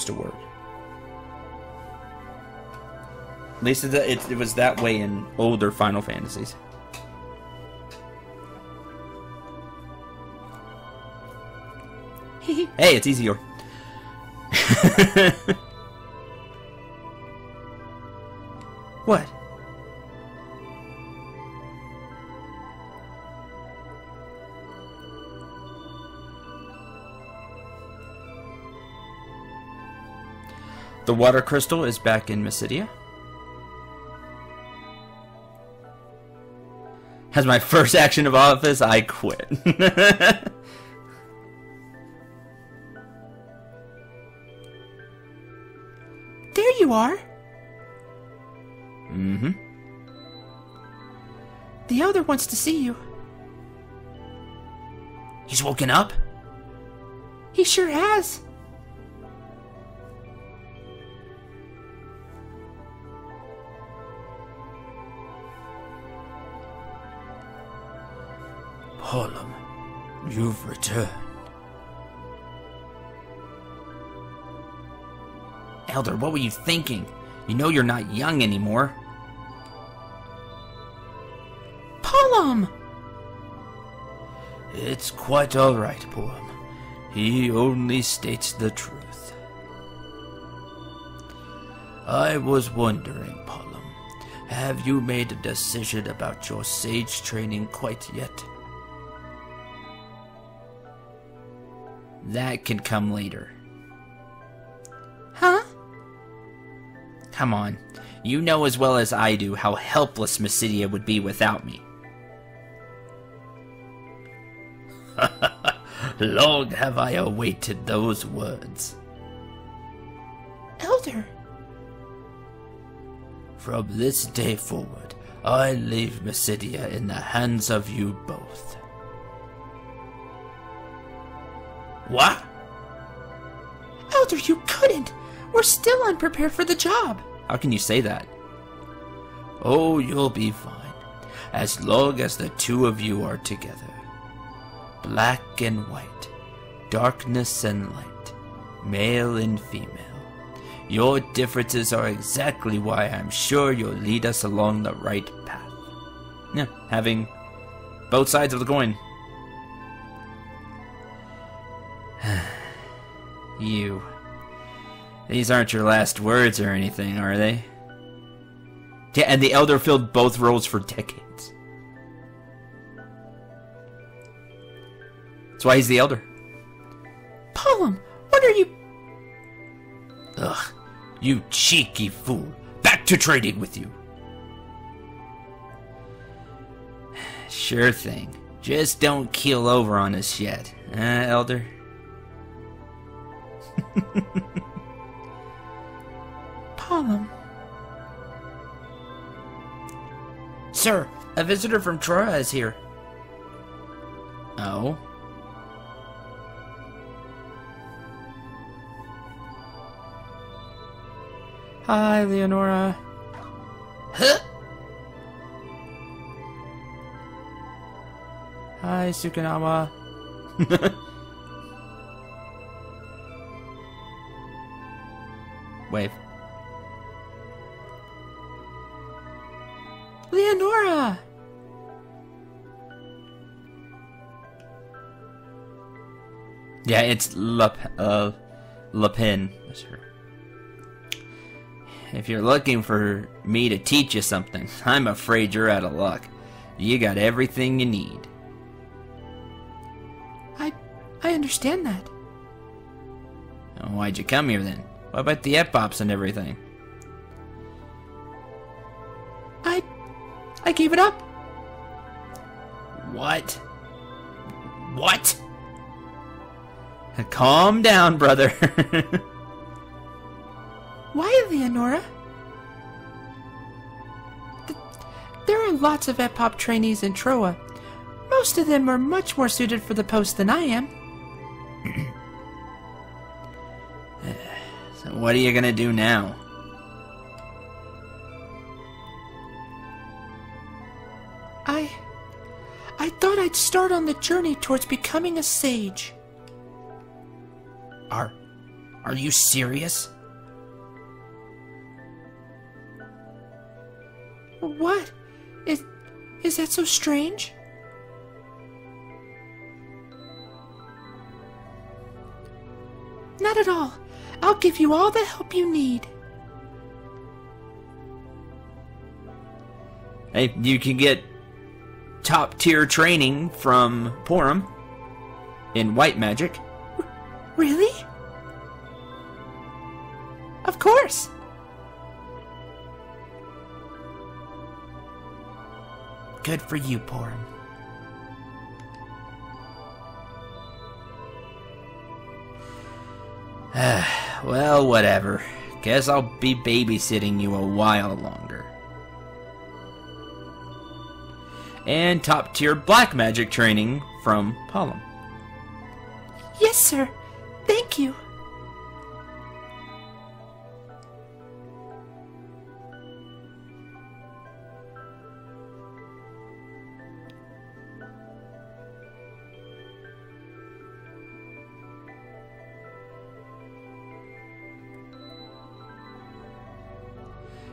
work. At least it was that way in older Final Fantasies. Hey, it's easier. What? The water crystal is back in Mysidia. As my first action of office, I quit. There you are. Mm-hmm. The Elder wants to see you. He's woken up? He sure has. Harlem, you've returned. Elder, what were you thinking? You know you're not young anymore. Pollum! It's quite all right, Poem. He only states the truth. I was wondering, Pollum, have you made a decision about your sage training quite yet? That can come later. Huh? Come on. You know as well as I do how helpless Mysidia would be without me. Long have I awaited those words. Elder. From this day forward, I leave Mysidia in the hands of you both. What? Elder, you couldn't! We're still unprepared for the job! How can you say that? Oh, you'll be fine. As long as the two of you are together. Black and white. Darkness and light. Male and female. Your differences are exactly why I'm sure you'll lead us along the right path. Yeah, having both sides of the coin. You. These aren't your last words or anything, are they? Yeah, and the Elder filled both roles for decades. That's why he's the Elder. Pollum, what are you... Ugh, you cheeky fool. Back to trading with you. Sure thing. Just don't keel over on us yet, Elder? Pollum. Sir, a visitor from Trora is here. Oh? Hi, Leonora. Huh? Hi, Sukanama. Wave. Leonora! Yeah, it's Lapin. That's her. If you're looking for me to teach you something, I'm afraid you're out of luck. You got everything you need. I understand that. Oh, why'd you come here then? What about the Epops and everything? I gave it up. What? What? Calm down, brother. Why, Leonora? There are lots of EPOP trainees in Troa. Most of them are much more suited for the post than I am. So what are you gonna do now? I thought I'd start on the journey towards becoming a sage. Are you serious? What? Is that so strange? Not at all. I'll give you all the help you need. Hey, you can get top tier training from Porum in white magic. Really? Of course. Good for you, Porum. Well, whatever. Guess I'll be babysitting you a while longer. And top tier black magic training from Porum. Yes, sir. Thank you.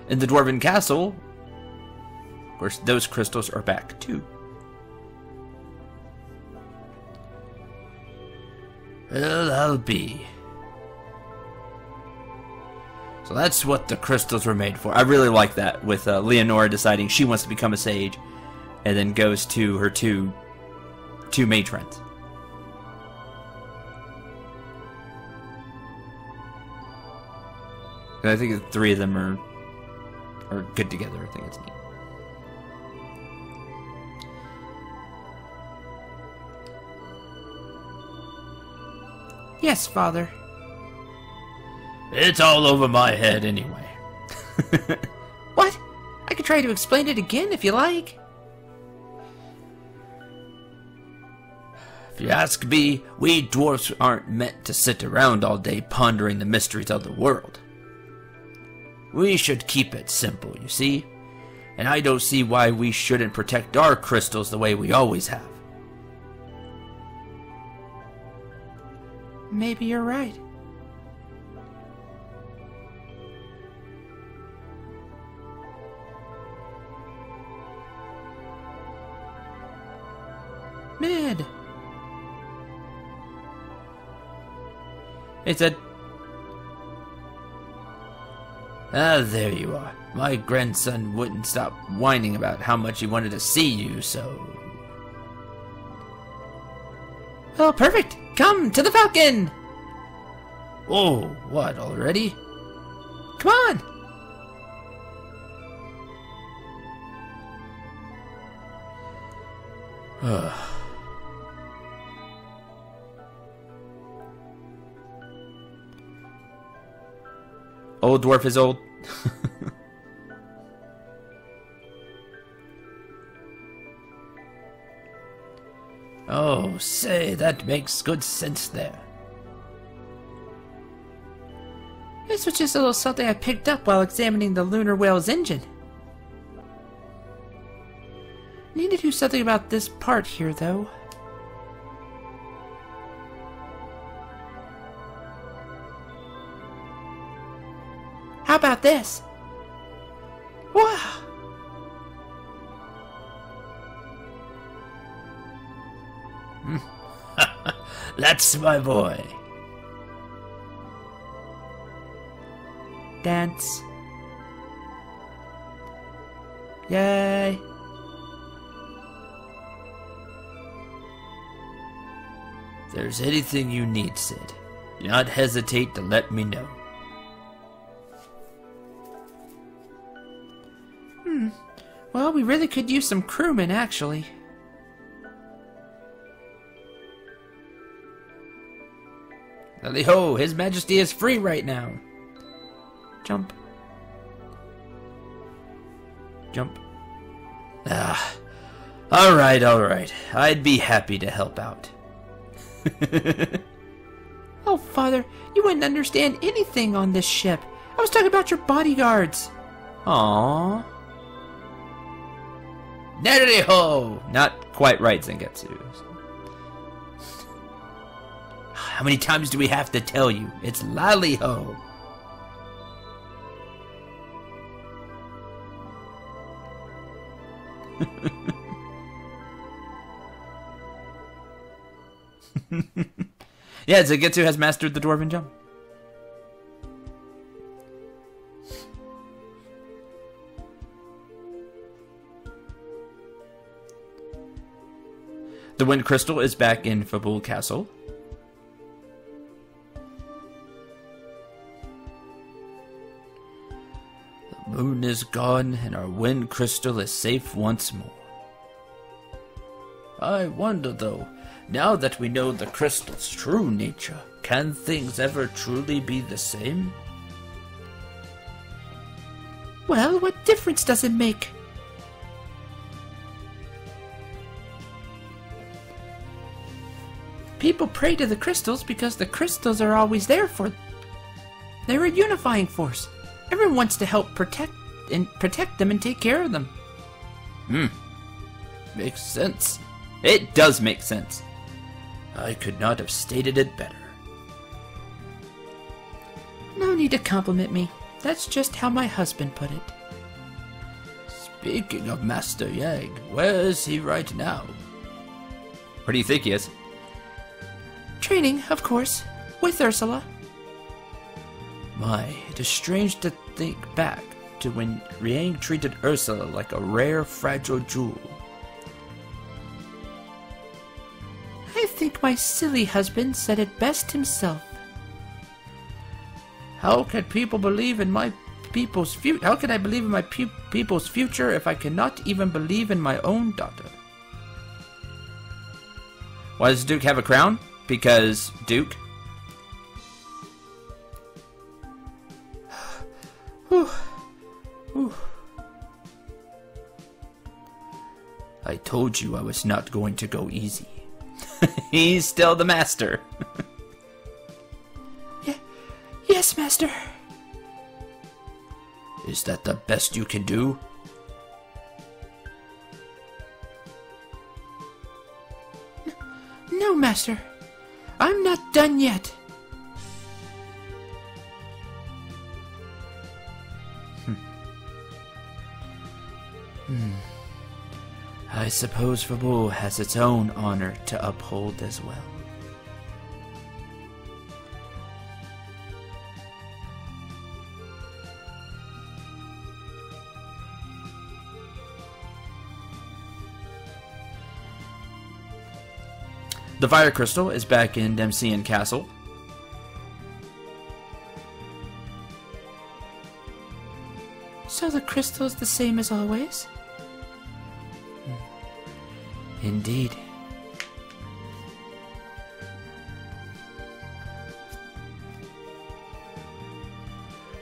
In the Dwarven Castle, of course, those crystals are back too. Well, I'll be. So that's what the crystals were made for. I really like that, with Leonora deciding she wants to become a sage, and then goes to her two mage friends. I think the three of them are good together. I think it's neat. Yes, Father. It's all over my head anyway. What? I could try to explain it again if you like. If you ask me, we dwarfs aren't meant to sit around all day pondering the mysteries of the world. We should keep it simple, you see? And I don't see why we shouldn't protect our crystals the way we always have. Maybe you're right. Mid. It said, "Ah, there you are. My grandson wouldn't stop whining about how much he wanted to see you, so..." Oh, perfect. Come to the Falcon. Oh, what, already? Come on. Old dwarf is old. Oh, say, that makes good sense there. This was just a little something I picked up while examining the lunar whale's engine. Need to do something about this part here, though. How about this? Wow! That's my boy. Dance. Yay! If there's anything you need, Sid, do not hesitate to let me know. Well, we really could use some crewmen, actually. Hally ho! His Majesty is free right now. Jump. Jump. Ah. Alright, alright. I'd be happy to help out. Oh, Father, you wouldn't understand anything on this ship. I was talking about your bodyguards. Aww. Hally ho! Not quite right, Zangetsu. How many times do we have to tell you? It's lally ho. Yeah, Zangetsu has mastered the Dwarven jump. The Wind Crystal is back in Fabul Castle. The moon is gone and our Wind Crystal is safe once more. I wonder though, now that we know the crystal's true nature, can things ever truly be the same? Well, what difference does it make? People pray to the crystals because the crystals are always there for them. They're a unifying force. Everyone wants to help protect them and take care of them. Makes sense. It does make sense. I could not have stated it better. No need to compliment me. That's just how my husband put it. Speaking of Master Yang, where is he right now? Where do you think he is? Training, of course, with Ursula. My, it is strange to think back to when Yang treated Ursula like a rare, fragile jewel. I think my silly husband said it best himself. How can people believe in my people's future? How can I believe in my people's future if I cannot even believe in my own daughter? Why does Duke have a crown? Because Duke. Whew. Whew. I told you I was not going to go easy. He's still the master. Yes, Master. Is that the best you can do? No, Master. I'm not done yet. I suppose Fabul has its own honor to uphold as well. The Fire Crystal is back in Dempsey Castle. So the crystal is the same as always? Indeed.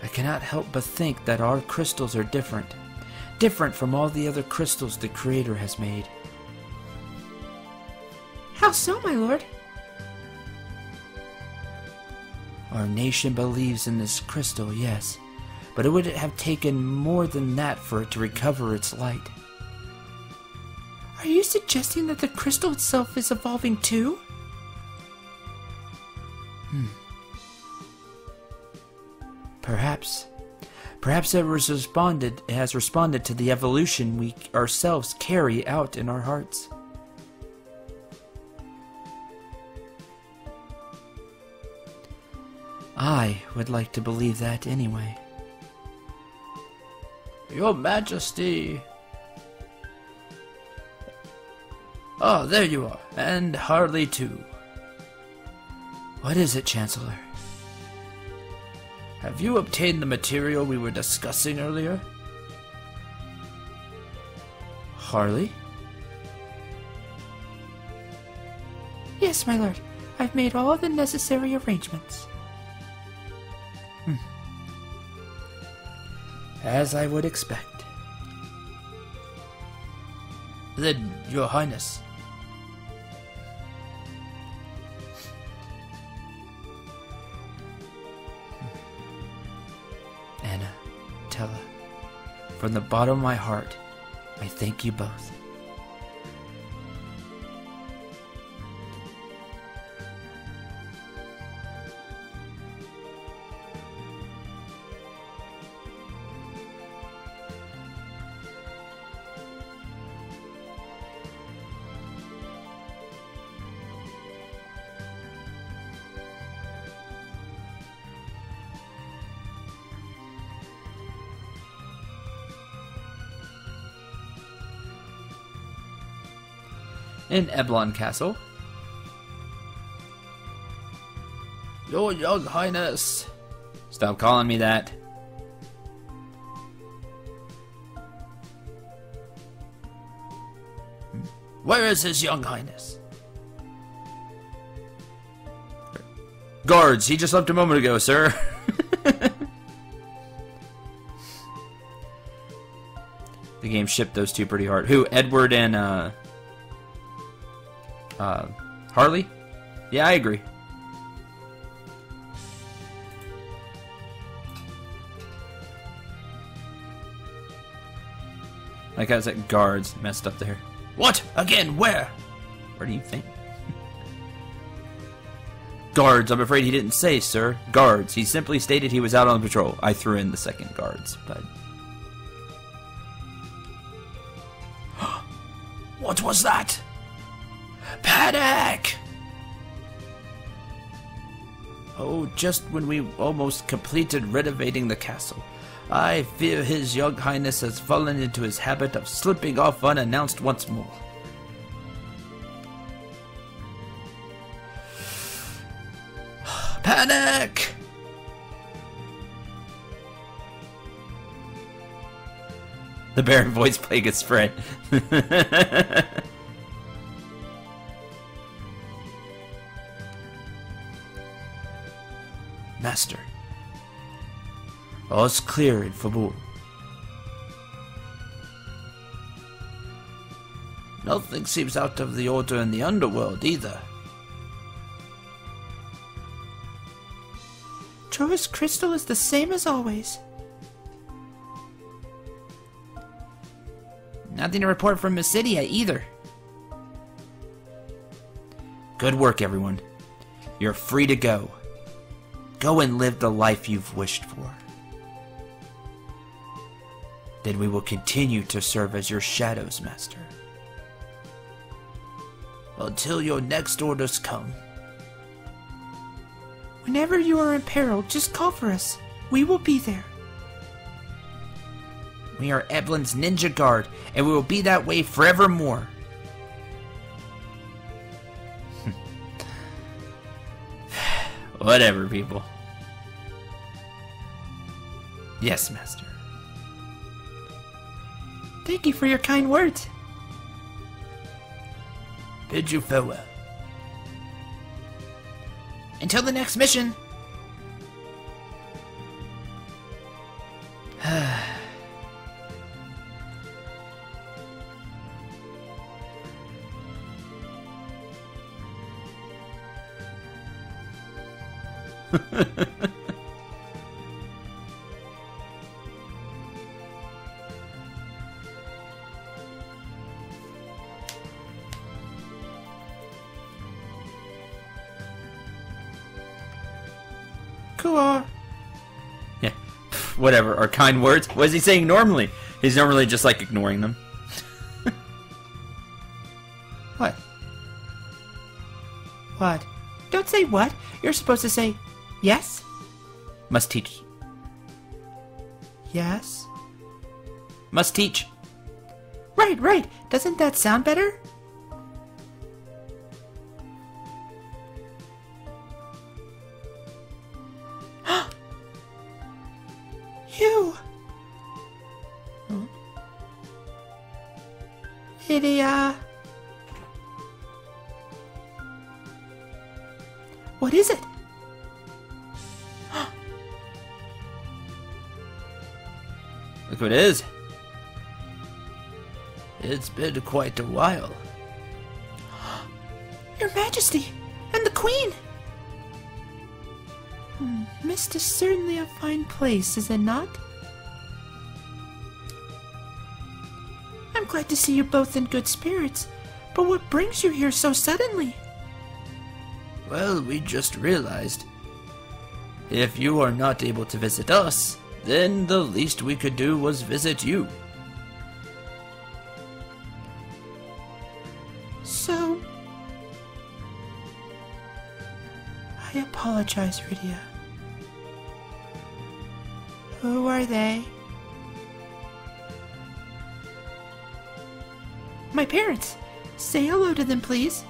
I cannot help but think that our crystals are different. Different from all the other crystals the Creator has made. How so, my lord? Our nation believes in this crystal, yes, but it would have taken more than that for it to recover its light. Are you suggesting that the crystal itself is evolving too? Perhaps. Perhaps it has responded to the evolution we ourselves carry out in our hearts. I would like to believe that anyway. Your Majesty. Oh, there you are, and Harley too. What is it, Chancellor? Have you obtained the material we were discussing earlier? Harley? Yes, my lord. I've made all the necessary arrangements. As I would expect. Then, Your Highness. Anna, Tella, from the bottom of my heart, I thank you both. In Eblon Castle. Your Young Highness. Stop calling me that. Where is His Young Highness? Guards, he just left a moment ago, sir. The game shipped those two pretty hard. Who? Edward and Harley? Yeah, I agree. Like I said, guards messed up there. What? Again, where? Where do you think? Guards, I'm afraid he didn't say, sir. Guards. He simply stated he was out on patrol. I threw in the second guards, but... What was that? Panic! Oh, just when we almost completed renovating the castle, I fear His Young Highness has fallen into his habit of slipping off unannounced once more. Panic! The Baron voice plague is spread. Master, all's clear in Fabul. Nothing seems out of the order in the underworld either. Troy's crystal is the same as always. Nothing to report from Mysidia either. Good work, everyone. You're free to go. Go and live the life you've wished for. Then we will continue to serve as your shadows, Master. Until your next orders come. Whenever you are in peril, just call for us. We will be there. We are Evelyn's Ninja Guard, and we will be that way forevermore. Whatever, people. Yes, Master. Thank you for your kind words. Bid you farewell. Until the next mission. Cool. Yeah, whatever. Our kind words. What is he saying normally? He's normally just like ignoring them. What? What? Don't say what. You're supposed to say yes? Must teach. Yes? Must teach. Right, right. Doesn't that sound better? You! What is it? Look what it is. It's been quite a while. Your Majesty, and the Queen! Mist is certainly a fine place, is it not? I'm glad to see you both in good spirits, but what brings you here so suddenly? Well, we just realized. If you are not able to visit us, then the least we could do was visit you. So... I apologize, Rydia. Who are they? My parents. Say hello to them, please.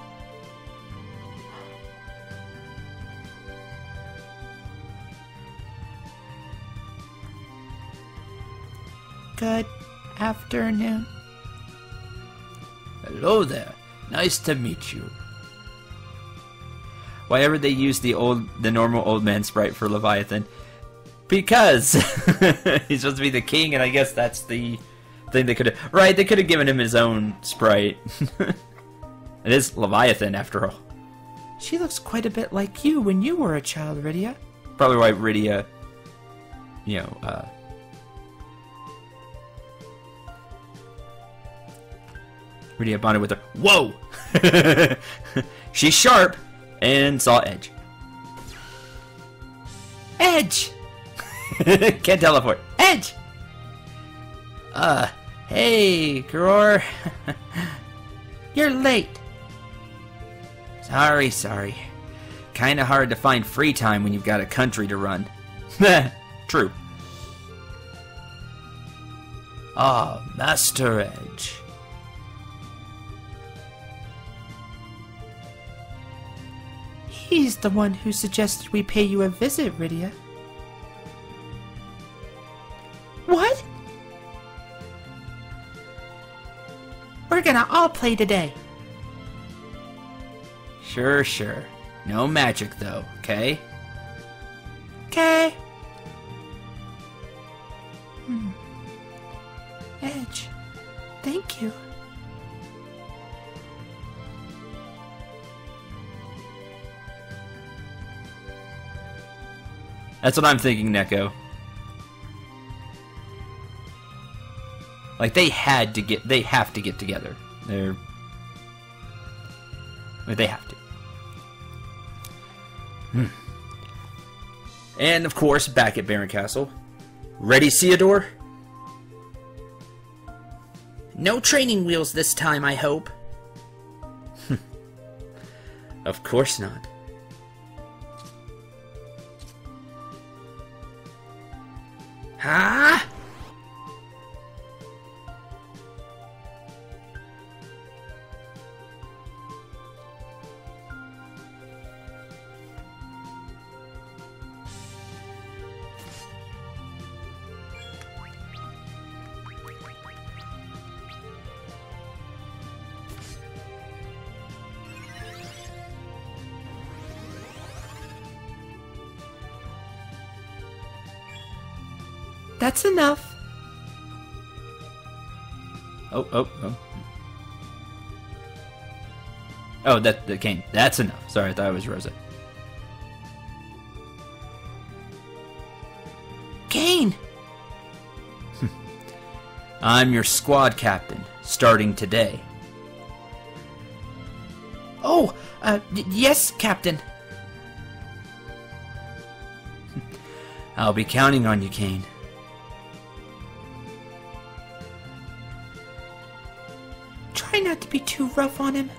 Good afternoon. Hello there. Nice to meet you. Why ever they use the normal old man sprite for Leviathan? Because he's supposed to be the king, and I guess that's the thing they could have. Right, they could have given him his own sprite. It is Leviathan, after all. She looks quite a bit like you when you were a child, Rydia. Probably why Rydia, you know, Rydia bonded with her. Whoa! She's sharp and saw Edge. Edge! Can't teleport. Edge! Hey, Karor. You're late. Sorry. Kinda hard to find free time when you've got a country to run. True. Master Edge. He's the one who suggested we pay you a visit, Rydia. What? We're gonna all play today. Sure. No magic, though, okay? Okay. Edge, thank you. That's what I'm thinking, Neko. Like, they have to get together. They have to. And, of course, back at Baron Castle. Ready, Theodore? No training wheels this time, I hope. Of course not. Huh? That's enough. Oh. Oh, that the cane. That's enough. Sorry, I thought it was Rosa. Kane! I'm your squad captain, starting today. Oh, yes, Captain. I'll be counting on you, Kane. Try not to be too rough on him.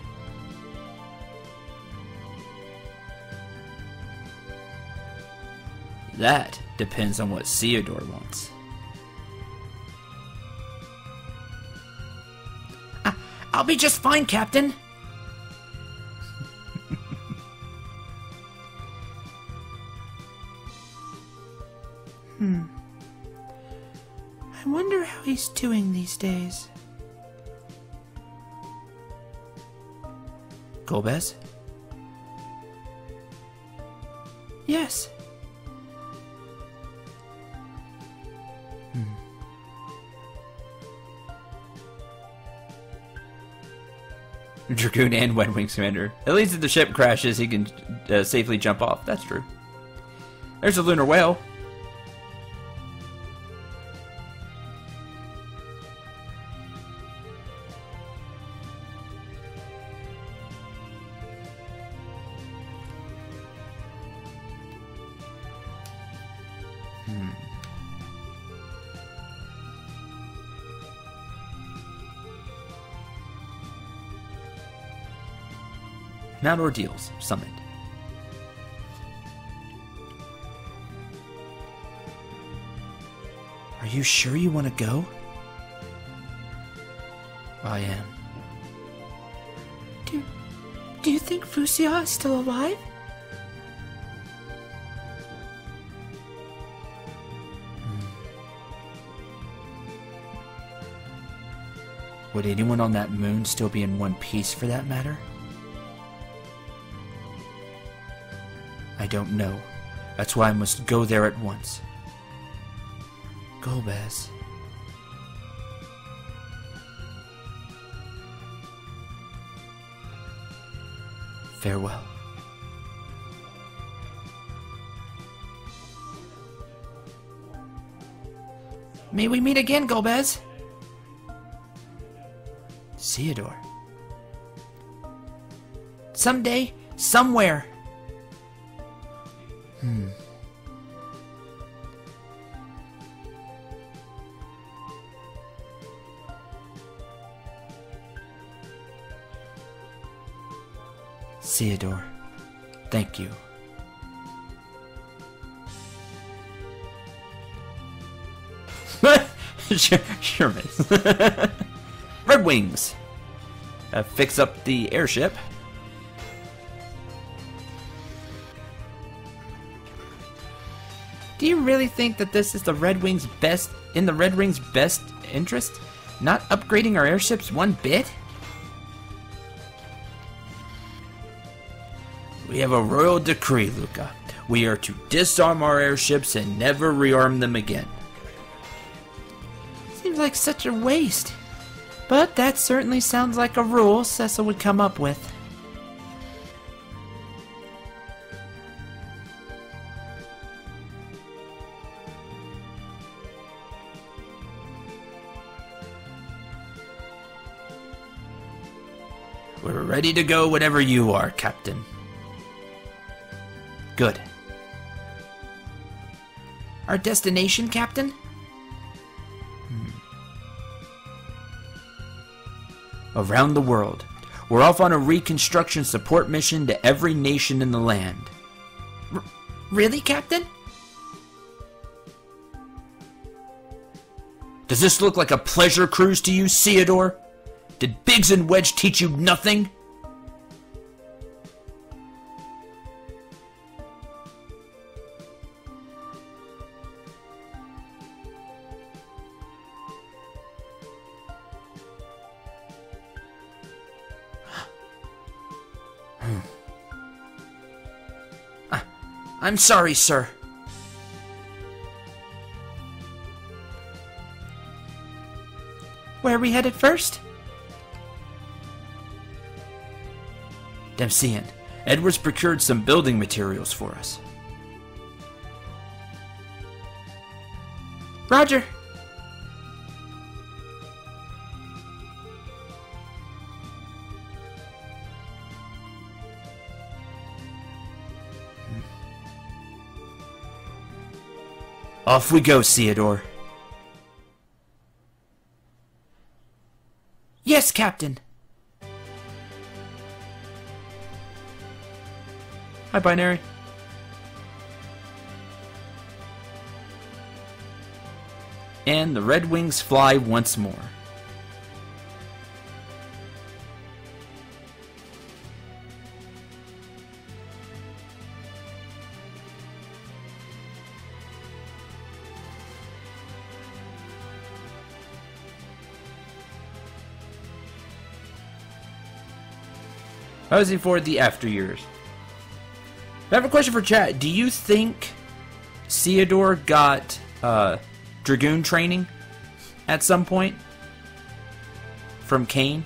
That depends on what Theodore wants. I'll be just fine, Captain. I wonder how he's doing these days. Golbez? Yes. Dragoon and Red Wings Commander. At least if the ship crashes, he can safely jump off. That's true. There's a lunar whale. Mount Ordeals summoned. Are you sure you want to go? I am. Do you think Fuxia is still alive? Would anyone on that moon still be in one piece for that matter? I don't know. That's why I must go there at once. Golbez. Farewell. May we meet again, Golbez? Theodore. Someday, somewhere. Theodore, thank you. sure, miss. Red Wings. Fix up the airship. Do you really think that this is the Red Wings' best interest? Not upgrading our airships one bit? We have a royal decree, Luca. We are to disarm our airships and never rearm them again. Seems like such a waste. But that certainly sounds like a rule Cecil would come up with. We're ready to go whenever you are, Captain. Good. Our destination, Captain? Around the world. We're off on a reconstruction support mission to every nation in the land. Really, Captain? Does this look like a pleasure cruise to you, Theodore? Did Biggs and Wedge teach you nothing? I'm sorry, sir. Where are we headed first? Dempsey, Edwards procured some building materials for us. Roger. Off we go, Theodore. Yes, Captain. Hi, Binary. And the Red Wings fly once more. Posing for the after years. I have a question for chat. Do you think Theodore got Dragoon training at some point from Cain?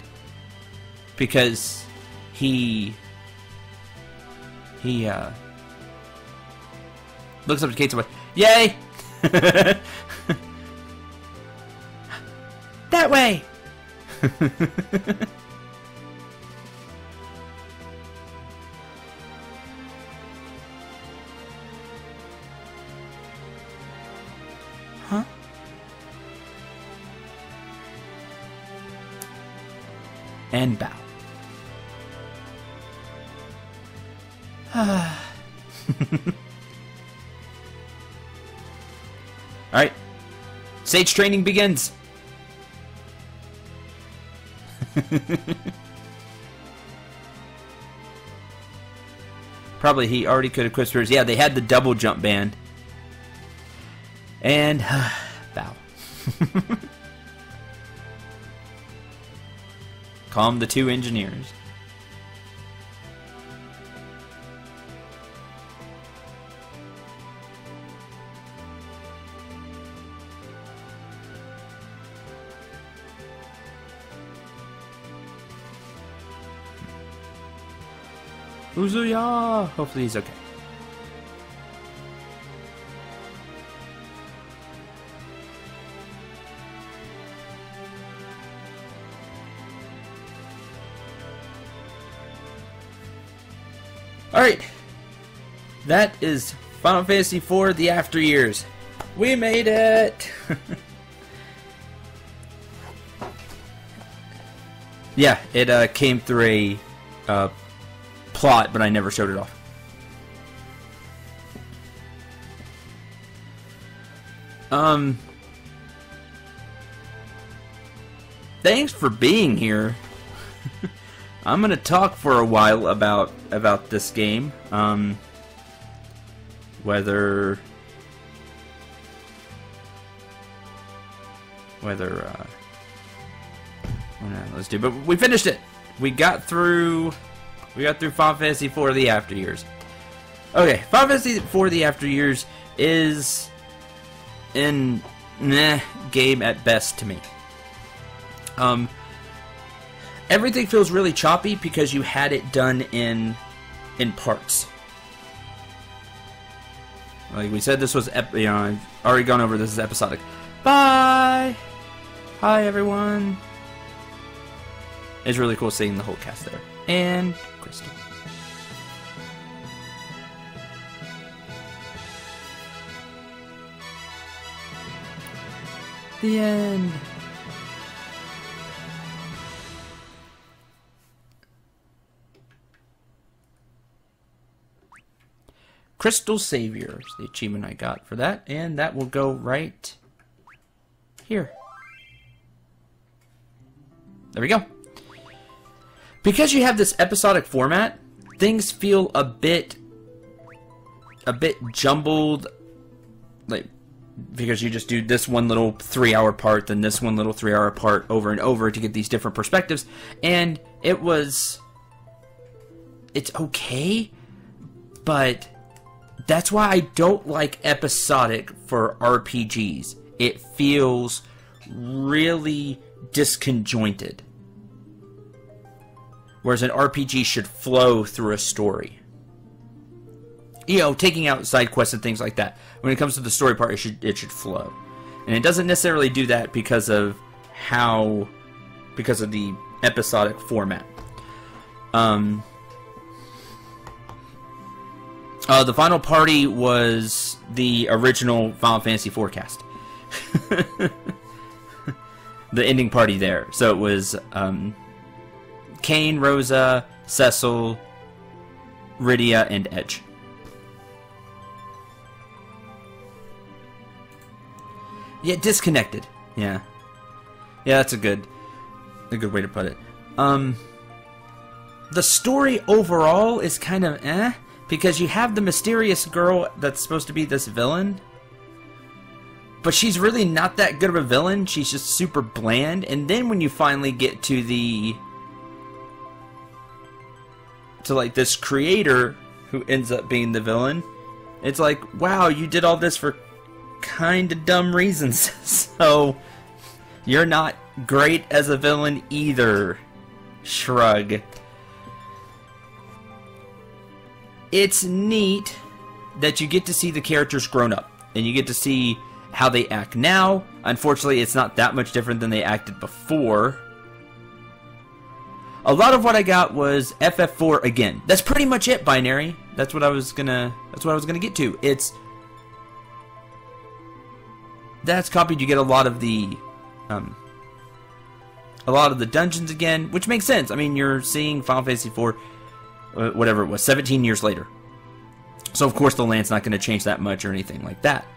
Because he looks up to Kate's like, "Yay!" That way! Huh? And bow. Alright. Sage training begins. Probably he already could have quit Spirits. Yeah, they had the double jump band. And bow. Calm the two engineers. Uzuya! Hopefully he's okay. Alright. That is Final Fantasy IV The After Years. We made it! Yeah, it came through a plot, but I never showed it off. Thanks for being here. I'm gonna talk for a while about this game. Whether let's do. But we finished it. We got through Final Fantasy IV The After Years. Okay, Final Fantasy IV The After Years is an game at best to me. Everything feels really choppy because you had it done in parts. Like we said, this was I've already gone over this is episodic. Bye. Hi everyone. It's really cool seeing the whole cast there. And Crystal. The end. Crystal Savior is the achievement I got for that, and that will go right here. There we go. Because you have this episodic format, things feel a bit jumbled, like because you just do this one little 3-hour part, then this one little 3-hour part over and over to get these different perspectives, and it's okay, but that's why I don't like episodic for RPGs. It feels really disconjointed. Whereas an RPG should flow through a story. You know, taking out side quests and things like that. When it comes to the story part, it should flow. And it doesn't necessarily do that because of the episodic format. The final party was the original Final Fantasy forecast. The ending party there. So it was Kain, Rosa, Cecil, Rydia, and Edge. Yeah, disconnected. Yeah. Yeah, that's a good way to put it. The story overall is kind of because you have the mysterious girl that's supposed to be this villain, but she's really not that good of a villain. She's just super bland. And then when you finally get to like this creator who ends up being the villain. It's like, wow, you did all this for kind of dumb reasons. So, you're not great as a villain either. Shrug. It's neat that you get to see the characters grown up, and you get to see how they act now. Unfortunately, it's not that much different than they acted before. A lot of what I got was FF4 again. That's pretty much it, Binary. That's what I was gonna get to. That's copied. You get a lot of the dungeons again, which makes sense. I mean, you're seeing Final Fantasy IV, whatever it was, 17 years later. So of course the land's not going to change that much or anything like that.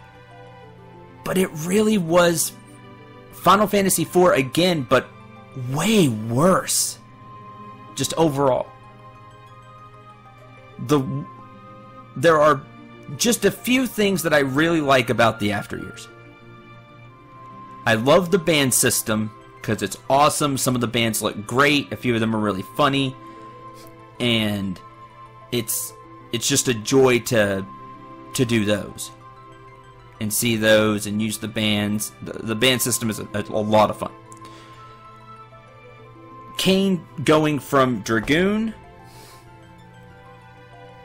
But it really was Final Fantasy IV again, but way worse. Just overall. There are just a few things that I really like about the After Years. I love the band system because it's awesome. Some of the bands look great. A few of them are really funny. And it's just a joy to do those. And see those and use the bands. The band system is a lot of fun. Kain going from Dragoon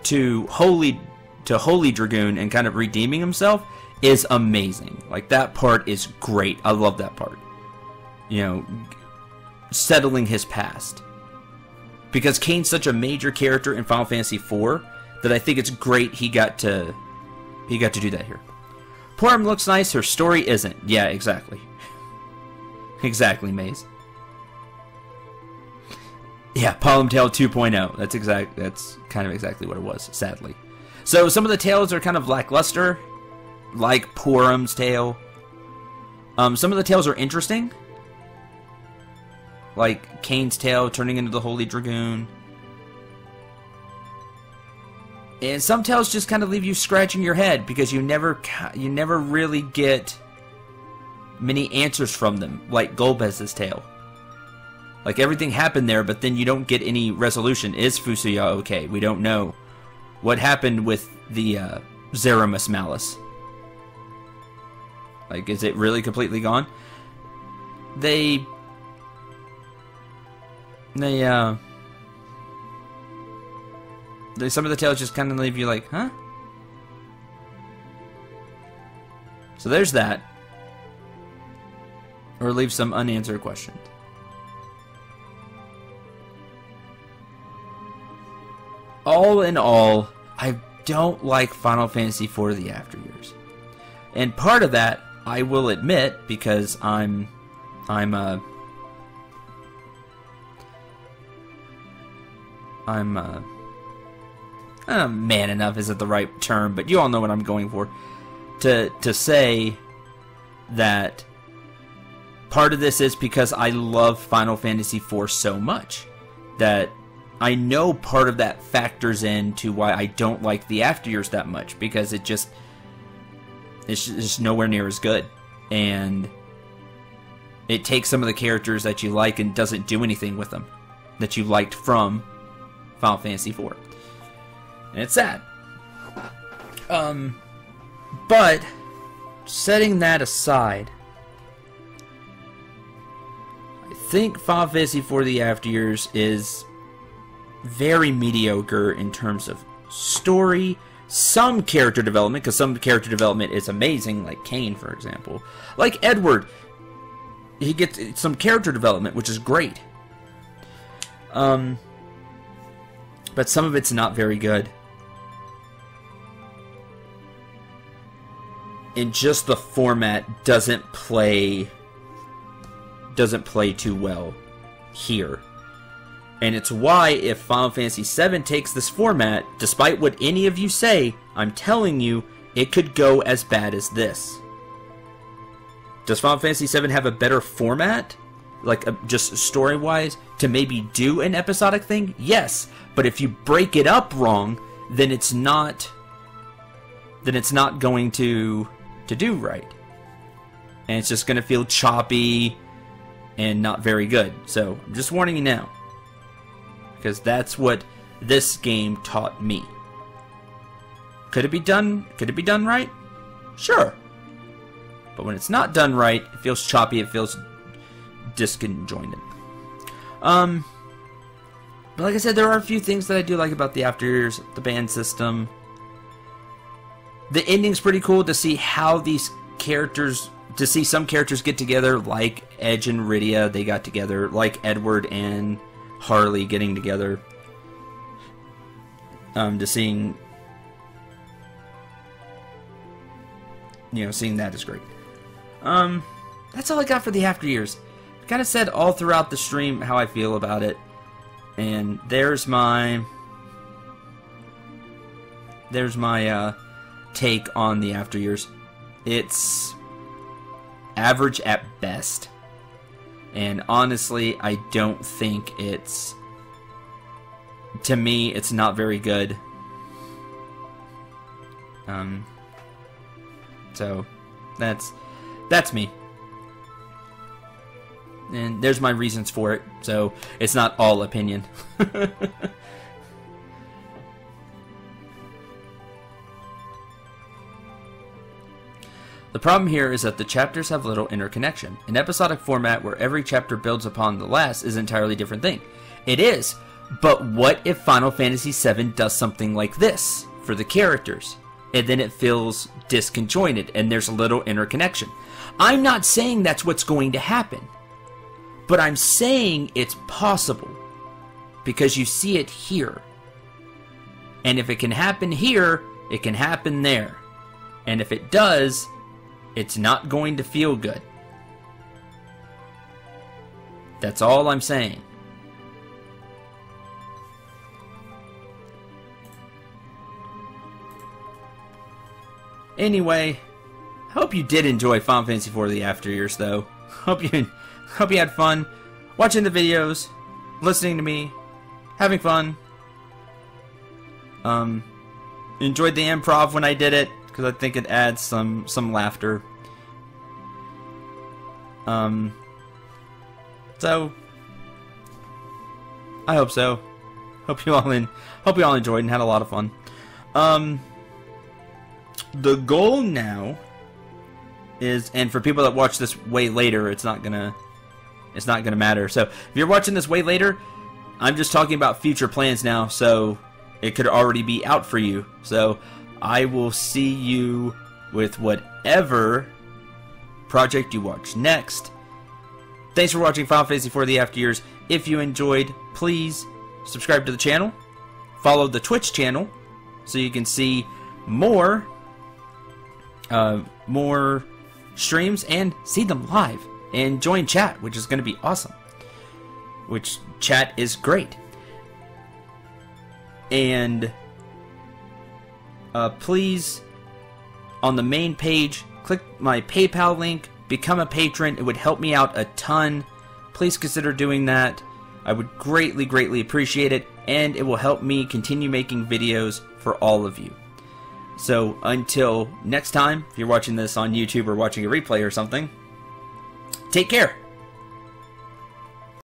to Holy Dragoon and kind of redeeming himself is amazing. Like, that part is great. I love that part. You know, settling his past. Because Kain's such a major character in Final Fantasy IV that I think it's great he got to do that here. Porum looks nice, her story isn't. Yeah, exactly. Exactly, Maze. Yeah, Palm Tale 2.0. That's kind of exactly what it was, sadly. So some of the tales are kind of lackluster, like Porum's tale. Some of the tales are interesting, like Kain's tale turning into the Holy Dragoon. And some tales just kind of leave you scratching your head because you never really get many answers from them, like Golbez's tale. Like, everything happened there, but then you don't get any resolution. Is Fusuya okay? We don't know. What happened with the Zeramus Malice? Like, is it really completely gone? Some of the tales just kind of leave you like, huh? So there's that. Or leave some unanswered questions. All in all, I don't like Final Fantasy IV The After Years. And part of that, I will admit, because I'm man enough isn't the right term, but you all know what I'm going for. To say that part of this is because I love Final Fantasy IV so much that I know part of that factors into why I don't like the After Years that much, because it's just nowhere near as good. And it takes some of the characters that you like and doesn't do anything with them that you liked from Final Fantasy IV. And it's sad. But setting that aside, I think Final Fantasy IV The After Years is very mediocre in terms of story, some character development, because some character development is amazing, like Kain, for example. Like Edward, he gets some character development, which is great. But some of it's not very good. And just the format doesn't play too well here. And it's why, if Final Fantasy VII takes this format, despite what any of you say, I'm telling you, it could go as bad as this. Does Final Fantasy VII have a better format? Like, just story-wise, to maybe do an episodic thing? Yes. But if you break it up wrong, then it's not going to do right. And it's just going to feel choppy and not very good. So, I'm just warning you now. Because that's what this game taught me. Could it be done? Could it be done right? Sure. But when it's not done right, it feels choppy. It feels disconjointed. But like I said, there are a few things that I do like about the After Years, the band system. The ending's pretty cool to see how these characters, to see some characters get together, like Edge and Rydia, they got together, like Edward and Harley getting together. To seeing, seeing that is great. That's all I got for the After Years. I kind of said all throughout the stream how I feel about it. And there's my take on the After Years. It's average at best. And honestly, I don't think it's, to me, it's not very good. So that's me. And there's my reasons for it, so it's not all opinion. The problem here is that the chapters have little interconnection. An episodic format where every chapter builds upon the last is an entirely different thing. It is, but what if Final Fantasy VII does something like this for the characters? And then it feels disconjointed and there's a little interconnection. I'm not saying that's what's going to happen. But I'm saying it's possible because you see it here. And if it can happen here, it can happen there. And if it does, it's not going to feel good. That's all I'm saying. Anyway, I hope you did enjoy Final Fantasy IV The After Years, though. Hope you had fun watching the videos, listening to me, having fun. Enjoyed the improv when I did it because I think it adds some laughter. So I hope so. Hope you all enjoyed and had a lot of fun. The goal now is, and for people that watch this way later, it's not gonna matter. So if you're watching this way later, I'm just talking about future plans now, so it could already be out for you. So I will see you with whatever project you watch next. Thanks for watching Final Fantasy IV The After Years. If you enjoyed, please subscribe to the channel. Follow the Twitch channel so you can see more streams and see them live. And join chat, which is going to be awesome. Which chat is great. And please, on the main page, click my PayPal link, become a patron. It would help me out a ton. Please consider doing that. I would greatly, greatly appreciate it. And it will help me continue making videos for all of you. So until next time, if you're watching this on YouTube or watching a replay or something, take care.